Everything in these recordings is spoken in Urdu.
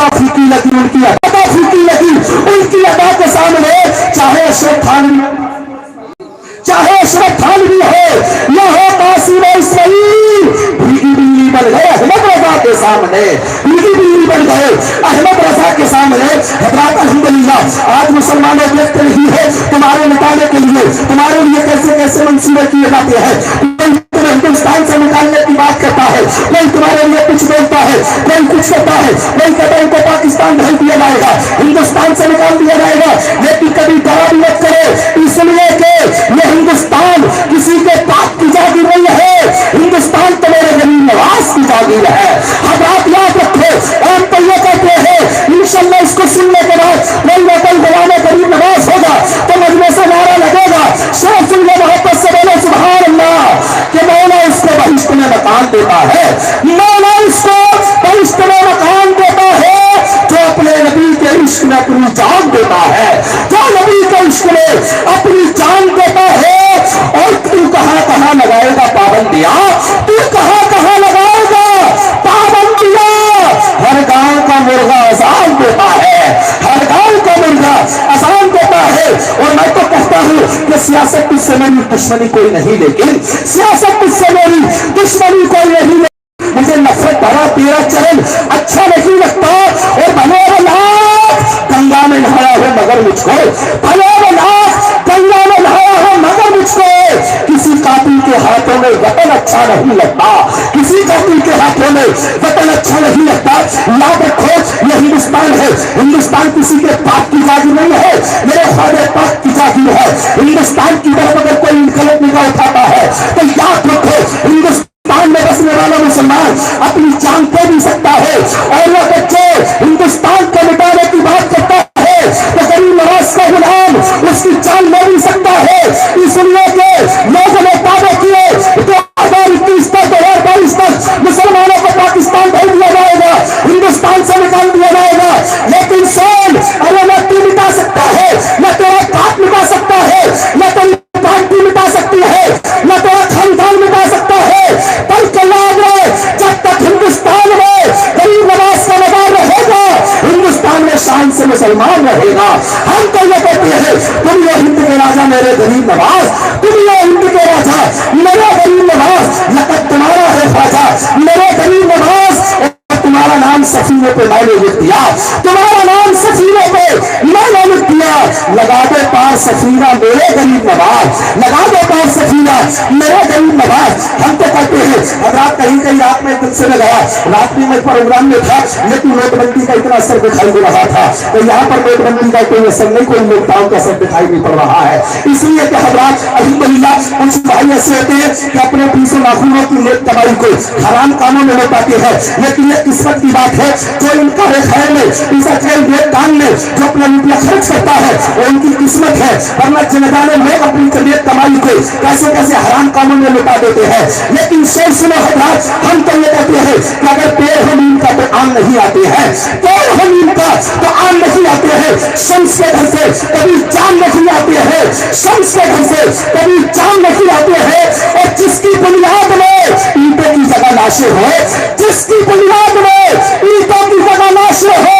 ادا پھیکی لگی، ان کی ادا پھیکی لگی، ان کی ادا کے سامنے چاہے اشرف تھانوی ہو یا ہو قاسم اسماعیل، بھیگی بجلی بن گئے احمد رضا کے سامنے، بھیگی بجلی بن گئے احمد رضا کے سامنے۔ حضرات الحمدللہ آج مسلمانوں دیکھتے نہیں ہے تمہارے مٹانے کے لیے تمہارے لیے کیسے کیسے منصوبے کیے جاتے ہیں۔ تمہیں ہندوستان سے نکالنے کی بات کرتا ہے، کوئی تمہارے لیے کچھ بولتا ہے، کوئی کچھ کرتا ہے، کوئی کہتا ہے ان کو پاکستان بھیج دیا جائے گا، ہندوستان سے نکال دیا جائے گا، لیکن کبھی ڈرا بھی مت کرو، اس لیے کہ یہ ہندوستان کسی کے پاک کی جاگیر نہیں ہے، ہندوستان تو میرے غریب نواز کی جاگیر ہے۔ حضرات یاد رکھو، ہم تو یہ کہتے ہیں انشاءاللہ اس کو سننے کے بعد کوئی نہ کوئی غلام غریب نواز ہوگا تو مجمع سے نعرہ لگے گا، صرف سن لے محبت سے بولو سبحان اللہ، کہ مولا اس کو بہشت میں مکان دیتا ہے، مولا اس کو بہشت میں مکان دیتا ہے جو اپنے نبی کے عشق میں اپنی جان دیتا ہے، جو نبی کے عشق میں اپنی جان دیتا ہے۔ اور تو کہاں کہاں لگائے گا پابندیاں، تو کہاں کہاں لگائے گا پابندیاں۔ ہر گاؤں کا مرغا اذان دیتا ہے، ہر گاؤں کا مرغا اذان دیتا ہے۔ اور میں تو کہتا ہوں کہ سیاست سے میری دشمنی کوئی نہیں، لیکن سیاست سے میری دشمنی کوئی نہیں، مجھے نفرت بھرا تیرا چرن اچھا نہیں لگتا۔ اور بھلے وہ لاکھ گنگا میں نہایا ہو مگر مجھ کو، بھلے وہ لاکھ گنگا میں نہایا ہو مگر مجھ کو کسی قاتل کے ہاتھوں میں وطن اچھا نہیں لگتا، کسی قاتل کے ہاتھوں میں وطن اچھا نہیں لگتا۔ یاد رکھو یہ ہندوستان ہے، ہندوستان کسی کے پاک کی جاگیر نہیں ہے، میرے خواجہ پاک کی جاگیر ہے۔ ہندوستان کی طرف اگر کوئی غلط نگاہ اٹھاتا ہے تو یاد رکھو ہندوستان میں بسنے والا مسلمان اپنی جان دے بھی سکتا ہے۔ اور وہ بچے ہندوستان کو مٹانے کی بات کرتا ہے تو غریب نواز کا غلام اس کی جان لے بھی سکتا ہے، اس لیے کہ لوگوں نے دعوے کیے 2021 تک 2022 تک مسلمانوں کو پاکستان بھیج دیا جائے گا، ہندوستان سے نکال دیا جائے گا، لیکن سن ارے نہ تو مٹا سکتا ہے، نہ تیرا باپ مٹا سکتا ہے، نہ تیری پارٹی مٹا سکتی ہے، نہ تیرا خاندان مٹا سکتا ہے، بلکہ یاد رہے جب تک ہندوستان میں غریب نواز کا نظام رہے گا ہندوستان میں شان سے مسلمان رہے گا۔ ہم تو یہ کہتے ہیں تم یہ ہند کے راجا میرے غریب نواز، تم یہ ہند کے راجا میرے غریب نواز، لقد تمہارا ہے خواجہ میرے غریب نواز، تمہارا نام سفینے پہ میں نے لکھ دیا، تمہارا نام سفینے پہ میں نے لکھ دیا، لگا دے پار سفینہ میرے غریب نواز، لگا دے پار سفینہ میرے غریب نواز۔ ہم تو کہتے ہیں حضرات کہیں کہیں رات میں دل سے میں گیا، رات میں میں پروگرام میں تھا لیکن نوٹ بندی کا اتنا اثر دکھائی دے رہا تھا، تو یہاں پر نوٹ بندی کا کوئی اثر نہیں، کوئی لاک ڈاؤن کا اثر دکھائی نہیں پڑ رہا ہے، اس لیے کہ حضرات الحمدللہ کچھ بھائی ایسے ہوتے ہیں کہ اپنے پیسے ناخنوں کی نیک کمائی کو حرام کاموں میں لوٹاتے ہیں، لیکن یہ قسمت کی بات ہے جو ان کا خیر میں پیسہ خیر نیک کام میں جو اپنا روپیہ خرچ کرتا ہے وہ ان کی قسمت ہے، ورنہ جنگانے میں اپنی نیک کمائی کو کیسے کیسے حرام کاموں میں لوٹا دیتے ہیں۔ لیکن شیر سنو حضرات، ہم تو یہ کہتے ہیں کہ اگر پیر ہو نیم کا تو آم نہیں آتے ہیں، پیر ہو نیم کا تو آم نہیں آتے ہیں، شمس کے گھر سے کبھی چاند نہیں آتے ہیں، شمس کے گھر سے کبھی چاند نہیں آتے ہیں۔ اور جس کی بنیاد میں اینٹوں کی جگہ لاشیں ہو، جس کی بنیاد میں اینٹوں کی جگہ لاشیں ہو،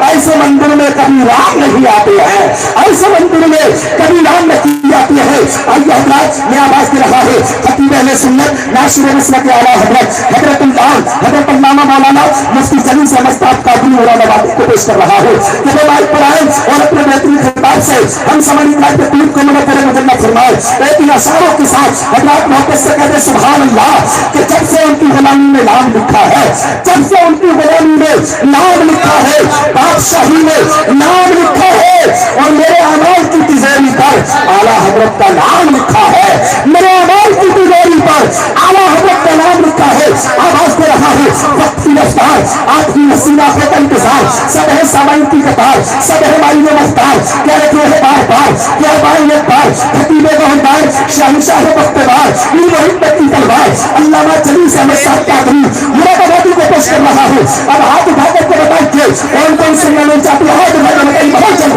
ایسے مندر میں کبھی رام نہیں آتے ہیں، ایسے مندر میں کبھی رام نہیں آتے ہیں۔ آئیے حضرات میں آواز دے رہا ہے خطیب اہل سنت ناشر مسلک اعلیٰ حضرت علامہ مولانا مفتی جلیل سے مستعد قادری مولانا بابی کو پیش کر رہا ہے کہ وہ مائک پر آئے اور اپنے بہترین خطاب سے ہم سمجھ کے قلوب کو منور مجلہ فرمائے، لیکن اشاروں کے ساتھ حضرات محبت سے کہتے سبحان اللہ کہ جب سے ان کی غلامی میں نام لکھا ہے، جب سے ان کی غلامی میں نام لکھا ہے، بادشاہی میں نام لکھا ہے، اور میرے اعمال کی تیزاری پر اعلیٰ حضرت کا نام لکھا ہے، میرے اعمال کی تیزاری پر اعلیٰ حضرت کا نام لکھا ہے۔ آواز دے رہا ہے وقت کی رفتار، آپ کی وسیلہ کا انتظار، سب ہے سامعین کی قطار، سب ہے مائی مختار، کہہ رہے ہیں بار بار کیا بار ایک بار خطیب گوہردار شہنشاہ بختیوار علم و حکمت کی تلوار علامہ جلیل سے مستعد قادری مراد آبادی کو پیش کر رہا ہوں۔ اب ہاتھ اٹھا کر کے بتائیے کون کون سننا نہیں چاہتے، ہاتھ اٹھا کر بتائیے بہت جلد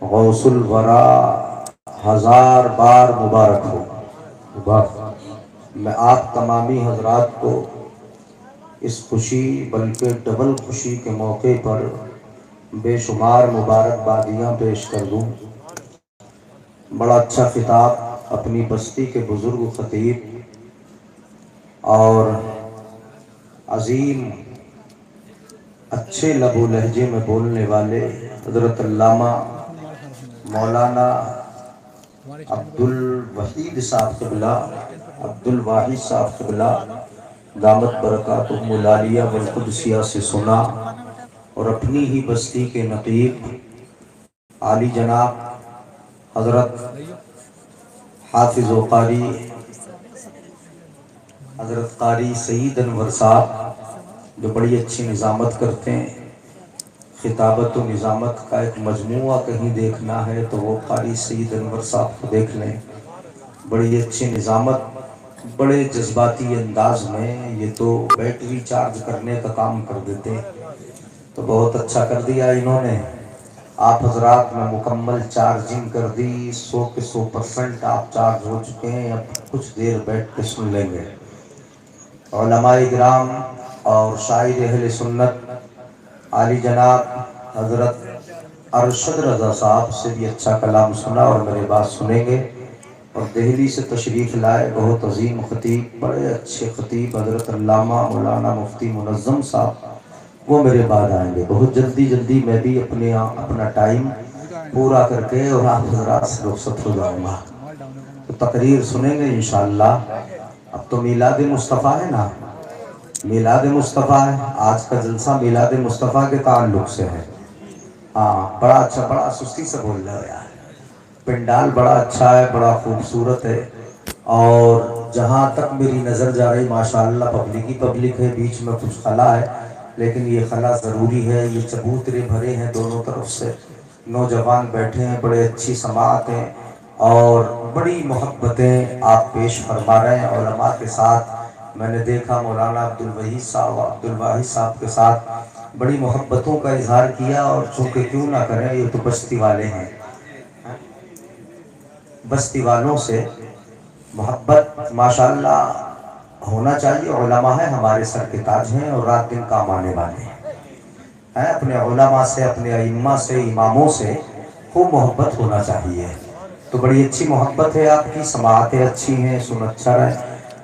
غوث الورا ہزار بار مبارک ہو۔ میں آپ تمامی حضرات کو اس خوشی بلکہ ڈبل خوشی کے موقع پر بے شمار مبارکبادیاں پیش کر دوں۔ بڑا اچھا خطاب اپنی بستی کے بزرگ خطیب اور عظیم اچھے لب و لہجے میں بولنے والے حضرت علامہ مولانا عبد الوحید صاحب قبلہ، عبد الواحد صاحب قبلہ دامت برکاتہم العالیہ والقدسیہ سے سنا، اور اپنی ہی بستی کے نقیب عالی جناب حضرت حافظ و قاری حضرت قاری سعید انور صاحب جو بڑی اچھی نظامت کرتے ہیں۔ خطابت و نظامت کا ایک مجموعہ کہیں دیکھنا ہے تو وہ قاری سعید انور صاحب کو دیکھ لیں، بڑی اچھی نظامت، بڑے جذباتی انداز میں، یہ تو بیٹری چارج کرنے کا کام کر دیتے ہیں، تو بہت اچھا کر دیا انہوں نے۔ آپ حضرات میں مکمل چارجنگ کر دی، 100 کے 100% آپ چارج ہو چکے ہیں، اب کچھ دیر بیٹھ کے سن لیں گے۔ علماء کرام اور شاعر اہل سنت عالی جناب حضرت ارشد رضا صاحب سے بھی اچھا کلام سنا اور میرے بات سنیں گے، اور دہلی سے تشریف لائے بہت عظیم خطیب، بڑے اچھے خطیب حضرت علامہ مولانا مفتی منظم صاحب، وہ میرے بعد آئیں گے بہت جلدی میں بھی اپنا ٹائم پورا کر کے اور آپ حضرات سے رخصت ہو جاؤں گا، تو تقریر سنیں گے انشاءاللہ۔ اب تو میلاد مصطفیٰ ہے نا، میلاد مصطفیٰ ہے، آج کا جلسہ میلاد مصطفیٰ کے تعلق سے ہے۔ ہاں بڑا اچھا، بڑا سستی سے بول رہے ہو یار، پنڈال بڑا اچھا ہے، بڑا خوبصورت ہے، اور جہاں تک میری نظر جا رہی ماشاءاللہ پبلک ہی پبلک ہے، بیچ میں کچھ خلا ہے، لیکن یہ خلا ضروری ہے، یہ چبوترے بھرے ہیں دونوں طرف سے، نوجوان بیٹھے ہیں، بڑے اچھی سماعت ہیں اور بڑی محبتیں آپ پیش فرما رہے ہیں علماء کے ساتھ۔ میں نے دیکھا مولانا عبد الواحد صاحب کے ساتھ بڑی محبتوں کا اظہار کیا، اور چونکہ کیوں نہ کریں، یہ تو بستی والے ہیں، بستی والوں سے محبت ماشاءاللہ ہونا چاہیے۔ علماء ہیں ہمارے سر کے تاج ہیں اور رات دن کام آنے والے ہیں، اپنے علماء سے، اپنے ائمہ سے، اماموں سے خوب محبت ہونا چاہیے، تو بڑی اچھی محبت ہے آپ کی، سماعتیں اچھی ہیں، سن اچھا رہے،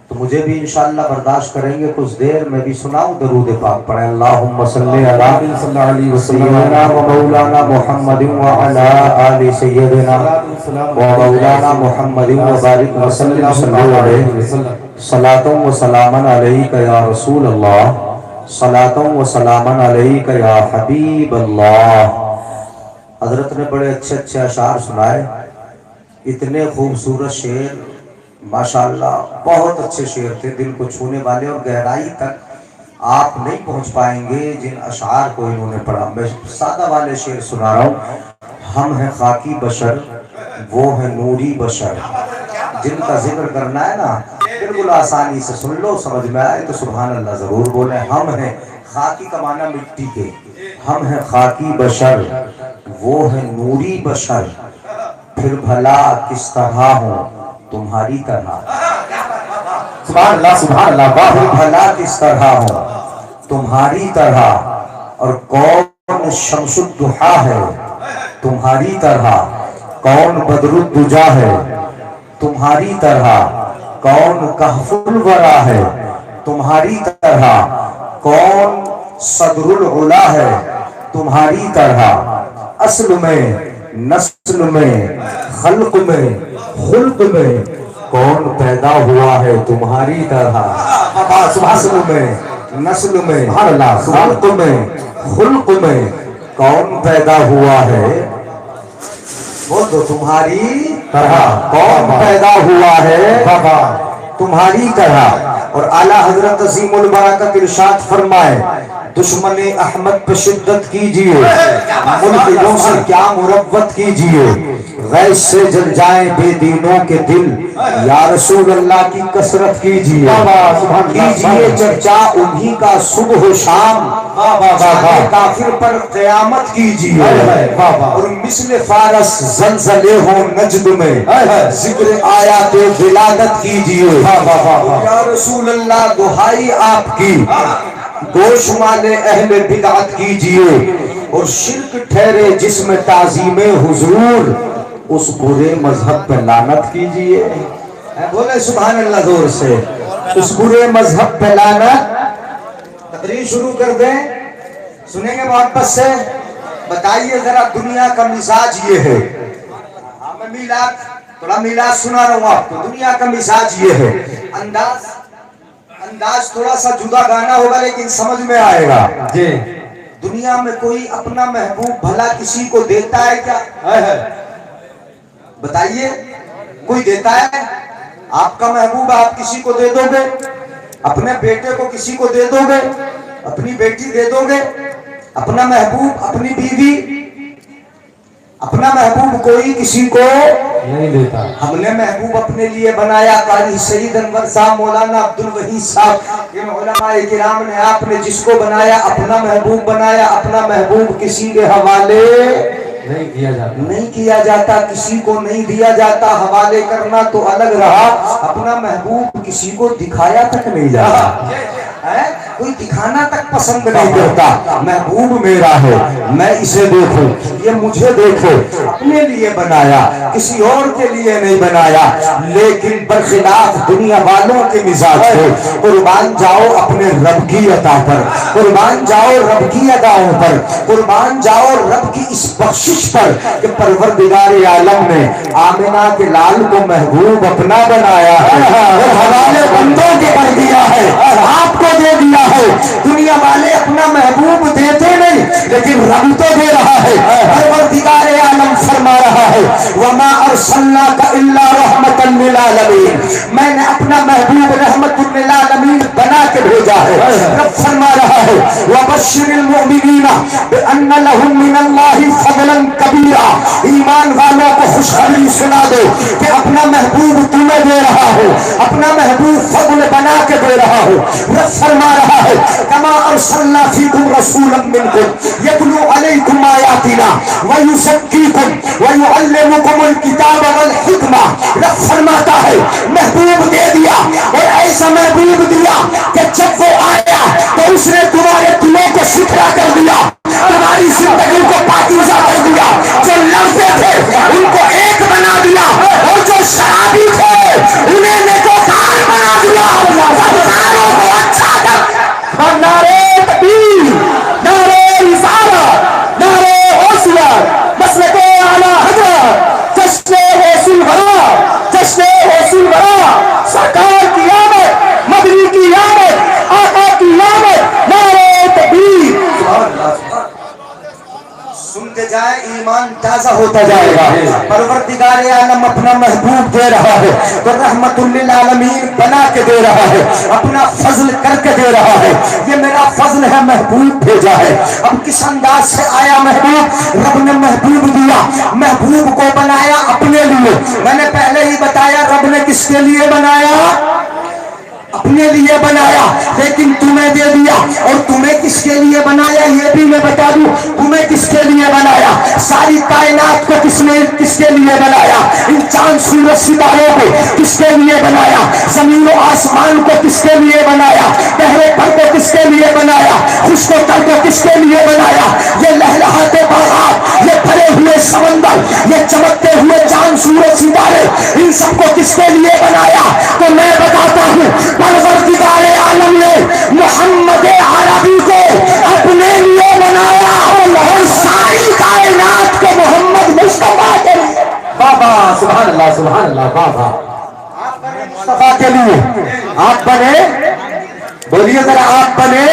تو مجھے بھی انشاءاللہ برداشت کریں گے کچھ دیر، میں بھی سناؤں درود پاک پڑھیں، اللہم صلی علی سیدنا و مولانا محمد وعلا آل سیدنا و مولانا محمد و بارک وسلم صلی علیہ صلاۃ و سلاما علیک یا رسول اللہ، صلاۃ و سلاما علیک یا حبیب اللہ۔ حضرت نے بڑے اچھے اچھے اشعار سنائے، اتنے خوبصورت شعر ماشاءاللہ، بہت اچھے شعر تھے، دل کو چھونے والے، اور گہرائی تک آپ نہیں پہنچ پائیں گے جن اشعار کو انہوں نے پڑھا۔ میں سادہ والے شعر سنا رہا ہوں۔ ہم ہیں خاکی بشر، وہ ہیں نوری بشر، جن کا ذکر کرنا ہے نا بالکل آسانی سے سن لو، سمجھ میں آئے تو سبحان اللہ ضرور بولیں۔ ہم ہیں خاکی کا معنی مٹی کے، ہم ہیں خاکی بشر، وہ ہیں نوری بشر، پھر بھلا کس طرح ہوں تمہاری طرح، سبحان اللہ سبحان اللہ، پھر بھلا کس طرح ہوں تمہاری طرح، اور کون شمس الضحیٰ ہے تمہاری طرح، کون بدر الدجا ہے تمہاری طرح، کون کہف الورا ہے تمہاری طرح، کون صدر العلا ہے تمہاری طرح، اصل میں نسل میں خلق میں خلق میں کون پیدا ہوا ہے تمہاری طرح، اصل میں نسل میں خلق میں خلق میں کون پیدا ہوا ہے، وہ تو تمہاری طرح، کون پیدا ہوا ہے تمہاری طرح۔ اور اعلیٰ حضرت عظیم البرکت ارشاد فرمائے، دشمن احمد پہ شدت کیجئے، ملحدوں سے کیا مروت کیجئے، غیظ سے جل جائیں بے دینوں کے دل، یا رسول اللہ کی کثرت کیجیے، کیجیے چرچا انہی کا صبح و شام، چاہے کافر پر قیامت کیجیے، اور مثل فارس زلزلے ہوں نجد میں ذکر آیات ولادت کیجیے، یا رسول اللہ دہائی آپ کی گوشمال اہل بدعت کیجیے، اور شرک ٹھہرے جس میں تعظیم حضور اس برے مذہب پہ لعنت کیجیے۔ بولے سبحان اللہ زور سے، اس برے مذہب پہ لعنت۔ تقریر شروع کر دیں، سنیں گے محبت سے؟ بتائیے ذرا دنیا کا مزاج یہ ہے، میں میلاد تھوڑا میلاد سنا رہا ہوں آپ کو، دنیا کا مزاج یہ ہے، انداز تھوڑا سا جدا گانا ہوگا لیکن سمجھ میں آئے گا۔ جی دنیا میں کوئی اپنا محبوب بھلا کسی کو دیتا ہے کیا؟ بتائیے، کوئی دیتا ہے؟ آپ کا محبوب آپ کسی کو دے دو گے؟ اپنے بیٹے کو کسی کو دے دو گے؟ اپنی بیٹی دے دو گے؟ اپنا محبوب، اپنی بیوی، اپنا محبوب کوئی کسی کو نہیں دیتا۔ ہم نے محبوب اپنے لیے بنایا، قاری سید انور صاحب، مولانا عبدالوحید صاحب، یہ علماء کرام نے، آپ نے جس کو بنایا اپنا محبوب بنایا، اپنا محبوب کسی کے حوالے نہیں کیا جاتا، کسی کو نہیں دیا جاتا۔ حوالے کرنا تو الگ رہا، اپنا محبوب کسی کو دکھایا تک نہیں جاتا، کوئی دکھانا تک پسند نہیں کرتا۔ محبوب میرا ہے، میں اسے دیکھوں، یہ مجھے دیکھو، اپنے لیے بنایا، کسی اور کے لیے نہیں بنایا۔ لیکن برخلاف دنیا والوں کے مزاج ہے، قربان جاؤ اپنے رب کی عطا پر، قربان جاؤ رب کی اداؤں پر، قربان جاؤ رب کی اس بخشش پر کہ پروردگار عالم نے آمنہ کے لال کو محبوب اپنا بنایا ہے، اور حوالے بندوں کے کر دیا ہے، آپ کو دے دیا ہے۔ دنیا والے اپنا محبوب دیتے نہیں، لیکن رب تو دے رہا ہے۔ پروردگار عالم فرما رہا ہے وما ارسلناک الا رحمتا للعالمین، میں نے اپنا محبوب رحمت للعالمین بنا کے بھیجا ہے۔ رب فرما رہا ہے وبشر المؤمنین بان لهم من اللہ فضلا کبیرا، ایمان والوں کو خوشخبری سنا دو کہ اپنا محبوب تمہیں دے رہا ہو، اپنا محبوب فضل بنا کے دے رہا ہو۔ رب فرما رہا ہے کما ارسلنا فیکم رسولا منکم یتلو علیکم آیاتنا ویزکیکم ویعلمکم الکتاب والحکمہ۔ رب فرماتا ہے محبوب دے دیا، اور ایسا محبوب دیا کہ جب وہ آیا تو اس نے تمہارے دلوں کو ستھرا کر دیا، تمہاری زندگی کو پاکیزہ کر دیا، جو لڑتے تھے ان کو ایک بنا دیا، اور جو شرابی تھے انہیں نیکوکار بنا دیا، بدکاروں کو اچھا کر۔ اور نعرے تکبیر، نعرے رسالت، نعرے حوصلہ، مسلک اعلیٰ حضرت، جشن حوصل ورا، جشن حوصل ورا، سرکار کی آمد، مدنی کی آمد، آقا کی آمد، نعرے تکبیر۔ سنتے جائے ایمان تازہ ہوتا جائے گا۔ پروردگار عالم اپنا محبوب دے رہا ہے تو رحمت للعالمین بنا کے دے رہا ہے، اپنا فضل کر کے دے رہا ہے۔ یہ میرا فضل ہے، محبوب بھیجا ہے۔ اب کس انداز سے آیا محبوب؟ رب نے محبوب دیا، محبوب کو بنایا اپنے لیے۔ میں نے پہلے ہی بتایا رب نے کس کے لیے بنایا؟ اپنے لیے بنایا، لیکن تمہیں دے دیا۔ اور تمہیں کس کے لیے بنایا یہ بھی میں بتا دوں، تمہیں کس کے لیے بنایا؟ ساری کائنات کو کس نے کس کے لیے بنایا؟ ان چاند سورج ستاروں کو کس کے لیے بنایا؟ زمین و آسمان کو کس کے لیے بنایا؟ گہرے پر کو کس کے لیے بنایا؟ خشک و تر کو کس کے لیے بنایا؟ یہ لہلہاتے باغات، یہ بھرے ہوئے سمندر، یہ چمکتے ہوئے چاند سورج ستارے، ان سب کو کس کے لیے بنایا؟ تو میں بتاتا ہوں پروردگار عالم نے محمد عربی کو اپنے لیے بنایا، اور ساری کائنات کو محمد مصطفیٰ کے لیے۔ بابا سبحان اللہ، سبحان اللہ، بابا آپ بنے مصطفیٰ کے لیے، آپ بنے، بولیے ذرا، آپ بنے،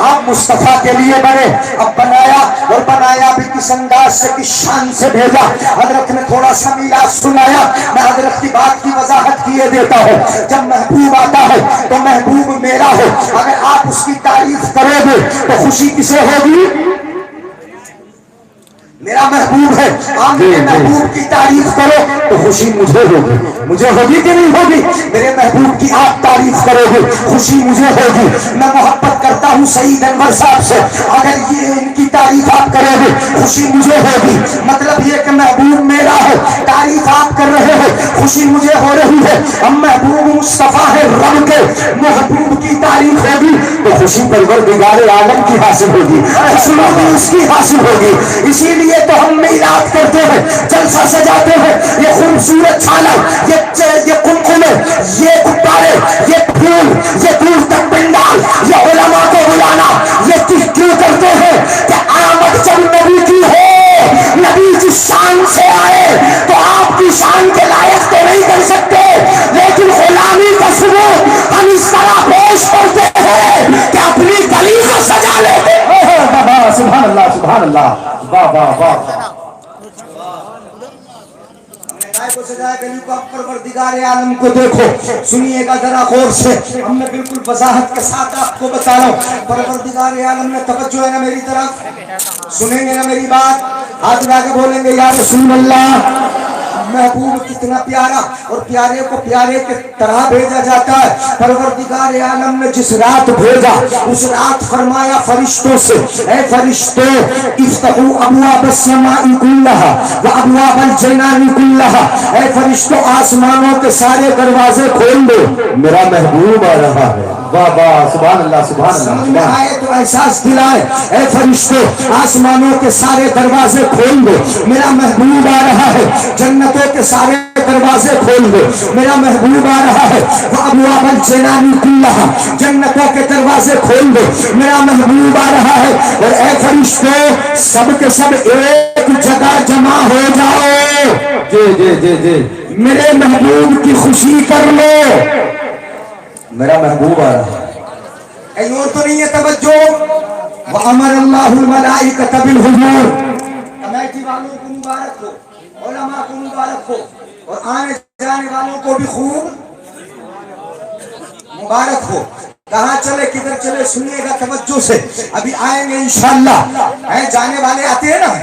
آپ مصطفیٰ کے لیے بنے۔ اب بنایا، اور بنایا بھی کس انداز سے، کس شان سے بھیجا۔ حضرت نے تھوڑا سا میلاد سنایا، میں حضرت کی بات کی وضاحت کیے دیتا ہوں۔ جب محبوب آتا ہے تو محبوب میرا ہے، اگر آپ اس کی تعریف کرو گے تو خوشی کسے ہوگی؟ میرا محبوب ہے، آپ میرے محبوب کی تعریف کرو تو خوشی مجھے ہوگی، مجھے ہوگی کہ نہیں ہوگی؟ میرے محبوب کی آپ تعریف کرو گے خوشی مجھے ہوگی۔ میں محبت کرتا ہوں سعید انور صاحب سے، اگر یہ ان کی تعریف آپ کرو گے خوشی مجھے ہوگی۔ مطلب یہ کہ محبوب میرا ہے، تعریف آپ کر رہے ہیں، خوشی مجھے ہو رہی ہے۔ اب محبوب مصطفیٰ ہے رب کے، محبوب کی تعریف ہوگی تو خوشی پروردگار عالم کی حاصل ہوگی، خوشی اس کی حاصل ہوگی۔ اسی لیے تو ہم میلاد کرتے ہیں، جلسہ سجاتے ہیں، یہ خوبصورت چھالر، یہ قمقمے، یہ گبارے، یہ پھول، یہ دور تک پنڈال، یہ علماء کو بلانا، یہ کیوں کرتے ہیں کہ آمد جب نبی کی ہو، نبی جس شان سے آئے تو آپ کی شان کے لائق تو نہیں کر سکتے، لیکن غلامی کا ثبوت ہم اس طرح پیش کرتے ہیں کہ اپنی گلی کو سجا لیتے ہیں۔ سبحان اللہ، سبحان اللہ، واہ واہ واہ۔ کو سجائے گلی کو، اب پروردگار عالم کو دیکھو، سنیے گا ذرا غور سے، ہم میں بالکل وضاحت کے ساتھ آپ کو بتا رہا ہوں۔ پروردگار عالم نے توجہ ہے نا میری طرف، سنیں گے نا میری بات، ہاتھ اٹھا کے بولیں گے یا رسول اللہ۔ محبوب کتنا پیارا، اور پیارے کو پیارے کے طرح بھیجا جاتا ہے۔ پروردگار عالم نے جس رات بھیجا اس رات فرمایا فرشتوں سے، اے فرشتوں افتحوا ابواب السماء کلھا وابواب الجنان کلھا، اے فرشتوں آسمانوں کے سارے دروازے کھول دو، میرا محبوب آ رہا ہے۔ واہ واہ، سبحان اللہ، سبحان اللہ۔ سمجھ میں آئے تو احساس دلائے، اے فرشتوں آسمانوں کے سارے دروازے کھول دو، میرا محبوب آ رہا ہے۔ جنتوں کے سارے دروازے کھول دو، میرا محبوب آ رہا ہے۔ وابواب الجنان کلھا، جنتوں کے دروازے کھول دو، میرا محبوب آ رہا ہے۔ اور اے فرشتوں سب کے سب ایک جگہ جمع ہو جاؤ، جی جی جی جی، میرے محبوب کی خوشی کر لو، میرا محبوب آ رہا ہے۔ کہیں اور تو نہیں ہے توجہ؟ وَأَمَرَ اللَّهُ الْمَلَائِكَةَ بِالْحُضُورِ، کمیٹی والوں کو مبارک ہو، علماء کو مبارک ہو، اور آنے جانے والوں کو بھی خوب مبارک ہو۔ کہاں چلے کدھر چلے سنیے گا توجہ سے، ابھی آئیں گے انشاءاللہ، جانے والے آتے ہیں نا،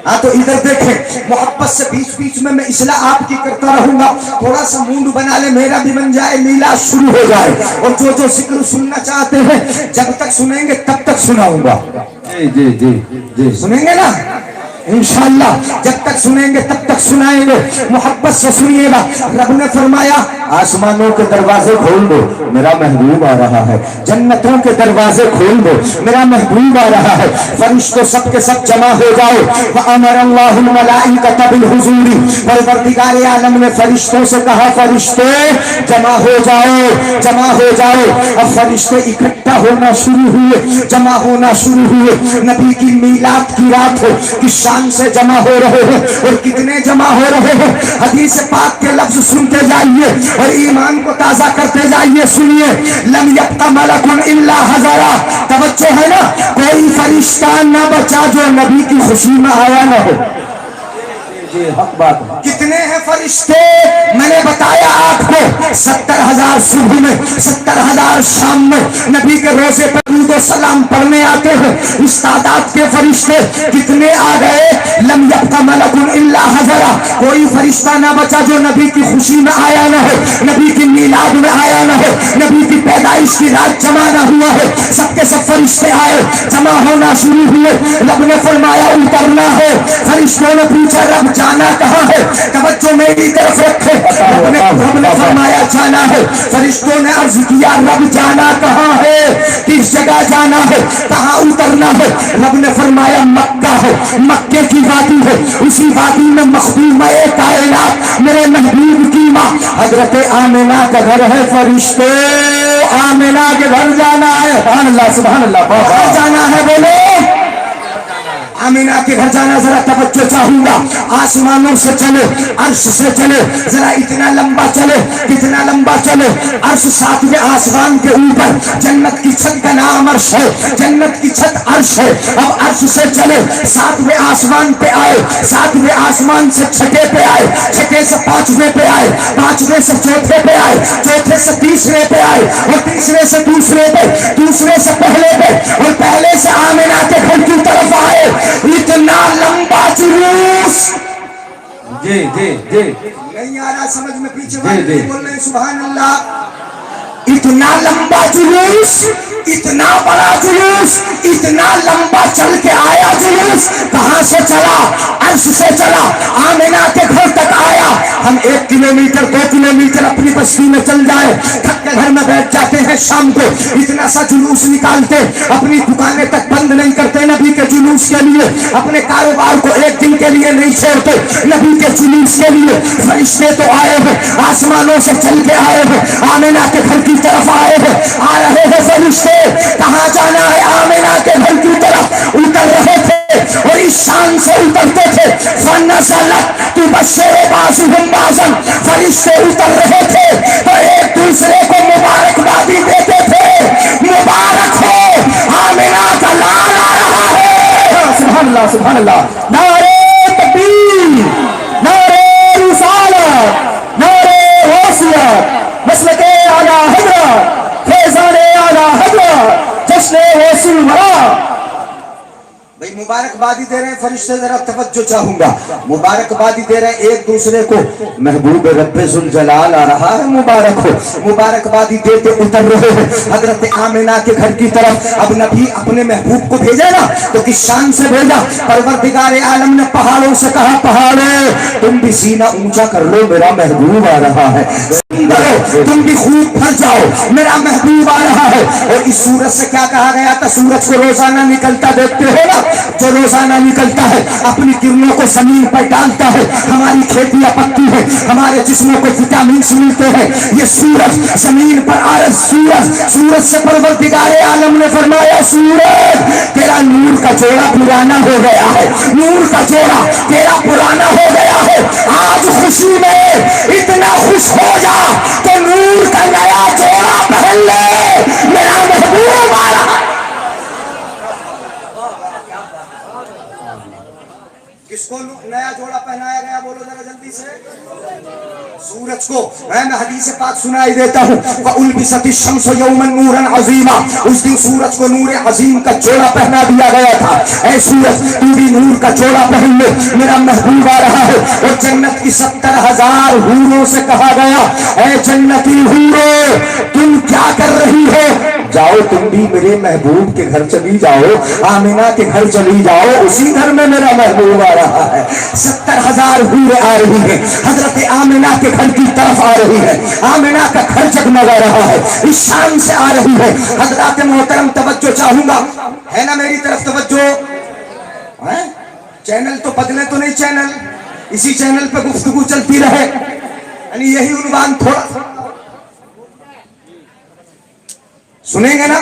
ہاں تو ادھر دیکھیں، محبت سے بیچ بیچ میں اصلاح آپ کی کرتا رہوں گا، تھوڑا سا مونڈ بنا لے، میرا بھی بن جائے، میلاد شروع ہو جائے، اور جو جو ذکر سننا چاہتے ہیں جب تک سنیں گے تب تک سناؤں گا، جی جی جی جی، سنیں گے نا انشاءاللہ، جب تک سنیں گے تب تک سنائیں گے، محبت سے سنیے گا۔ رب نے فرمایا آسمانوں کے دروازے کھول دو، میرا محبوب آ رہا ہے، جنتوں کے دروازے کھول دو، میرا محبوب آ رہا ہے، فرشتوں سب کے سب جمع ہو جاؤ۔ وَأَمَرَ اللَّهُ الْمَلَائِكَةَ بِالْحُضُورِ، پروردگار عالم نے فرشتوں سے کہا فرشتے جمع ہو جاؤ، جمع ہو جاؤ۔ اب فرشتے اکٹھا ہونا شروع ہوئے، جمع ہونا شروع ہوئے، نبی کی میلاد کی رات ہو، کس شان سے جمع ہو رہے ہیں، اور کتنے جمع ہو رہے ہیں، حدیث پاک کے لفظ سنتے جائیے اور ایمان کو تازہ کرتے جائیے۔ سنیے، لم یبق ملک الا حضرا، توجہ ہے نا، کوئی فرشتہ نہ بچا جو نبی کی خوشی میں آیا نہ ہو، جی حق بات۔ کتنے ہیں فرشتے؟ میں نے بتایا آپ کو 70,000 صبح میں، 70,000 شام میں، نبی کے روزے پر درود و سلام پڑھنے آتے ہیں، اس تعداد کے فرشتے کتنے آ گئے؟ لم یبق ملک الا حضرا، کوئی فرشتہ نہ بچا جو نبی کی خوشی میں آیا نہ ہو، نبی کی میلاد میں آیا نہ ہو، نبی کی پیدائش کی رات جمع نہ ہوا ہے۔ سب کے سب فرشتے آئے، جمع ہونا شروع ہوئے، رب نے فرمایا اترنا ہے۔ فرشتوں نے پوچھا رب جانا کہاں ہے؟ توجہ میری طرف رکھے، رب نے فرمایا جانا ہے۔ فرشتوں نے عرض کیا رب جانا کہاں ہے؟ کس جگہ جانا ہے؟ کہاں اترنا ہے؟ رب نے فرمایا مکہ ہے، مکے کی وادی ہے، اسی وادی میں مخدومہ کائنات میرے محبوب کی ماں حضرت آمنہ کا گھر ہے۔ فرشتے آمنہ کے گھر جانا ہے، سبحان اللہ سبحان اللہ، کہاں جانا ہے بولو؟ آمینہ کے گھر جانا، ذرا توجہ چاہوں گا، آسمانوں سے چلے، عرش سے چلے، ذرا اتنا لمبا چلے، کتنا لمبا چلے، عرش 7ویں آسمان کے اوپر، جنت کی چھت کا نام عرش ہے، جنت کی چھت عرش ہے۔ اب عرش سے چلے 7ویں آسمان پہ آئے، 7ویں آسمان سے 6 پہ آئے، 6 سے 5ویں پہ آئے، 5ویں سے 4 پہ آئے، 4 سے 3 پہ آئے، اور 3 سے 2 پہ، 2 سے پہلے پہ، اور پہلے سے آمینہ کے گھر کی طرف آئے۔ اتنا لمبا جی جی جی نہیں آ رہا سمجھ میں؟ پیچھے جی، والے جی۔ نہیں بول رہے سبحان اللہ؟ اتنا لمبا جلوس، اتنا بڑا جلوس، اتنا لمبا چل کے آیا جلوس، کہاں سے چلا؟ عرش سے چلا، آمنہ کے گھر تک آیا۔ ہم 1 کلومیٹر 2 کلومیٹر اپنی بستی میں چل جائیں، تھک کے گھر میں بیٹھ جاتے ہیں، شام کو اتنا سا جلوس نکالتے، اپنی دکانیں تک بند نہیں کرتے نبی کے جلوس کے لیے، اپنے کاروبار کو 1 دن کے لیے نہیں چھوڑتے نبی کے جلوس کے لیے۔ فرشتے تو آئے ہیں، آسمانوں سے چل کے آئے ہیں، آمنہ کے گھر کی طرف آئے ہیں، آ رہے ہیں فرشتے، کہاں جانا ہے؟ آمنہ کے گھر کی طرف اتر رہے تھے، اور اس شان سے اترتے تھے، فَنَزَلَتْ تُبَشِّرُ بَعْضُهُمْ بَعْضًا، فرشتے اتر رہے تھے تو ایک دوسرے کو مبارکبادی دیتے تھے، مبارک ہو آمنہ کا لال آ رہا ہے۔ سبحان اللہ سبحان اللہ، نعرہ تکبیر، نعرہ رسالت، نعرہ غوثیت، مسلک اعلیٰ حضرت، فیضان اعلیٰ حضرت، جشن غوث الورا۔ بھئی مبارکبادی دے رہے ہیں فرشتے، ذرا توجہ چاہوں گا، مبارکبادی دے رہے ہیں ایک دوسرے کو، محبوب رب ذوالجلال آ رہا ہے، مبارک ہو، مبارکبادی دیتے اتر رہے ہیں حضرت آمنہ کے گھر کی طرف۔ اب نبی اپنے محبوب کو بھیجے نا تو کس شان سے بھیجا؟ پروردگار عالم نے پہاڑوں سے کہا، پہاڑے تم بھی سینہ اونچا کر لو، میرا محبوب آ رہا ہے، تم بھی خوب بھر جاؤ، میرا محبوب آ رہا ہے۔ اور اس سورج سے کیا کہا گیا تھا؟ سورج کو روزانہ نکلتا دیکھتے ہو نا، جو روزانہ نکلتا ہے اپنی کرنوں کو زمین پر ڈالتا ہے، ہماری کھیتیاں پکتی ہیں، ہمارے جسموں کو وٹامنس ملتے ہیں، یہ سورج زمین پر آ رہا، سورج سے پروردگار عالم نے فرمایا، سورج تیرا نور کا جوڑا پرانا ہو گیا ہے، نور کا جوڑا تیرا پرانا ہو گیا ہے، آج خوشی میں اتنا خوش ہو جا کہ نور کا نیا جوڑا پہن لے، میرا محبوب آ رہا ہے۔ کس کو نیا جوڑا پہنایا گیا؟ بولو ذرا جلدی سے۔ سورج کو۔ میں حدیث پاک سنائی دیتا ہوں، وَأُلْبِسَتِ الشَّمْسُ يَوْمًا نُورًا عَظِيمًا، اس دن سورج کو نور عظیم کا جوڑا پہنا دیا گیا تھا۔ اے سورج تو بھی نور کا جوڑا پہن لے، میرا محبوب آ رہا ہے۔ اور جنت کی 70,000 حوروں سے کہا گیا، اے جنتی حوروں تم کیا کر رہی ہو؟ جاؤ تم بھی میرے محبوب کے گھر چلی جاؤ، آمنہ کے گھر چلی جاؤ، اسی گھر میں میرا محبوب آ رہا ہے۔ 70,000 حوریں آ رہی ہیں، حضرت آمنہ کے گھر کی طرف آ رہی ہے، آمنہ کا گھر جگمگا رہا ہے، اس شان سے آ رہی ہے۔ حضرات محترم توجہ چاہوں گا، ہے نا میری طرف توجہ؟ چینل تو بدلے تو نہیں، چینل اسی چینل پہ گفتگو چلتی رہے، یعنی یہی عنوان تھوڑا سنیں گے نا،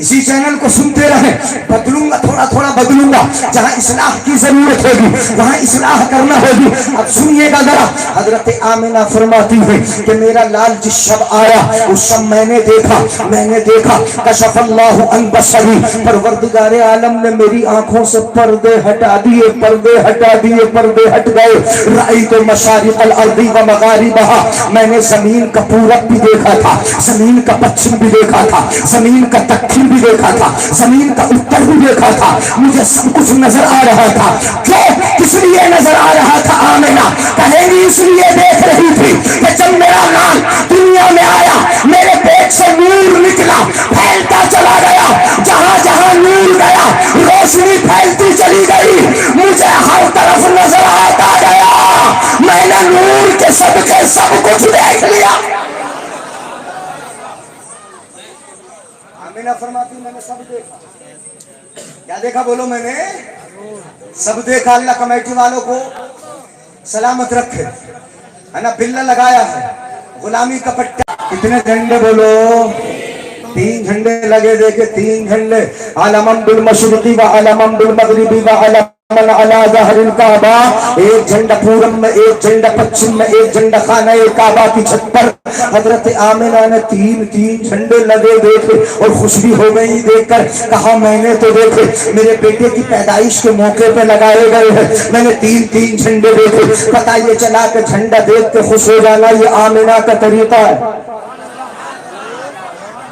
اسی چینل کو سنتے رہیں، بدلوں گا تھوڑا تھوڑا بدلوں گا، جہاں اصلاح کی ضرورت ہوگی وہاں اصلاح کرنا ہوگی۔ اب سنیے گا ذرا، حضرت آمنہ فرماتی ہے کہ میرا لال جس شب آیا اس شب میں نے دیکھا کشف اللہ عن بصری، پروردگار عالم نے میری آنکھوں سے پردے ہٹا دیے، پردے ہٹ گئے۔ رأیت مشارق الارض و مغاربہا، میں نے زمین کا پورب بھی دیکھا تھا، زمین کا پچھم بھی دیکھا تھا، زمین کا دکھن بھی دیکھا تھا، زمین کا اتر بھی دیکھا تھا، مجھے سب کچھ نظر آ رہا تھا۔ کیوں؟ کس لیے نظر آ رہا تھا؟ آمنہ کہیں گی اس لیے دیکھ رہی تھی کہ جب میرا لال دنیا میں آیا میرے پیٹ سے نور نکلا، پھیلتا چلا گیا، جہاں جہاں نور گیا روشنی پھیلتی چلی گئی، مجھے ہر طرف نظر آتا گیا، میں نے نور کے صدقے سب کچھ دیکھ لیا۔ آمنہ فرماتی میں نے سب دیکھا۔ کیا دیکھا؟ بولو میں نے سب دیکھا۔ اللہ کمیٹی والوں کو سلامت رکھے، ہے نا، بلہ لگایا ہے، غلامی کا پٹا۔ کتنے جھنڈے؟ بولو 3 جھنڈے لگے، دیکھے 3 جھنڈے، علماً بالمشرقی و علماً بالمغربی و علماً علی ظہر الکعبہ، ایک جھنڈا پورب میں، ایک جھنڈا پچھم میں، ایک جھنڈا خانہ کعبہ کی چھت پر۔ حضرت آمنہ نے 3 جھنڈے لگے دیکھے اور خوش بھی ہو گئی دیکھ کر، کہا میں نے تو دیکھے میرے بیٹے کی پیدائش کے موقع پہ لگائے گئے ہیں، میں نے 3 جھنڈے دیکھے۔ پتہ یہ چلا کہ جھنڈا دیکھ کے خوش ہو جانا یہ آمنہ کا طریقہ ہے۔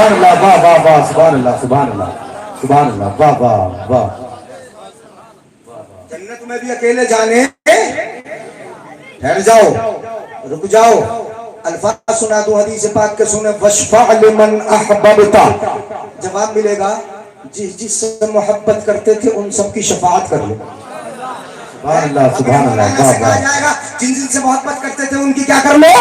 سبحان اللہ واہ واہ واہ سبحان اللہ سبحان اللہ سبحان اللہ واہ واہ واہ. جنت میں بھی اکیلے جانے ٹھہر جاؤ رک جاؤ الفاظ سنا دو حدیث پاک کے سنے وشفع لمن احببتا جواب ملے گا جس سے محبت کرتے تھے ان سب کی شفاعت کر لو سبحان اللہ سبحان اللہ واہ کہا واہ. جائے گا جن سے محبت کرتے تھے ان کی کیا کر لو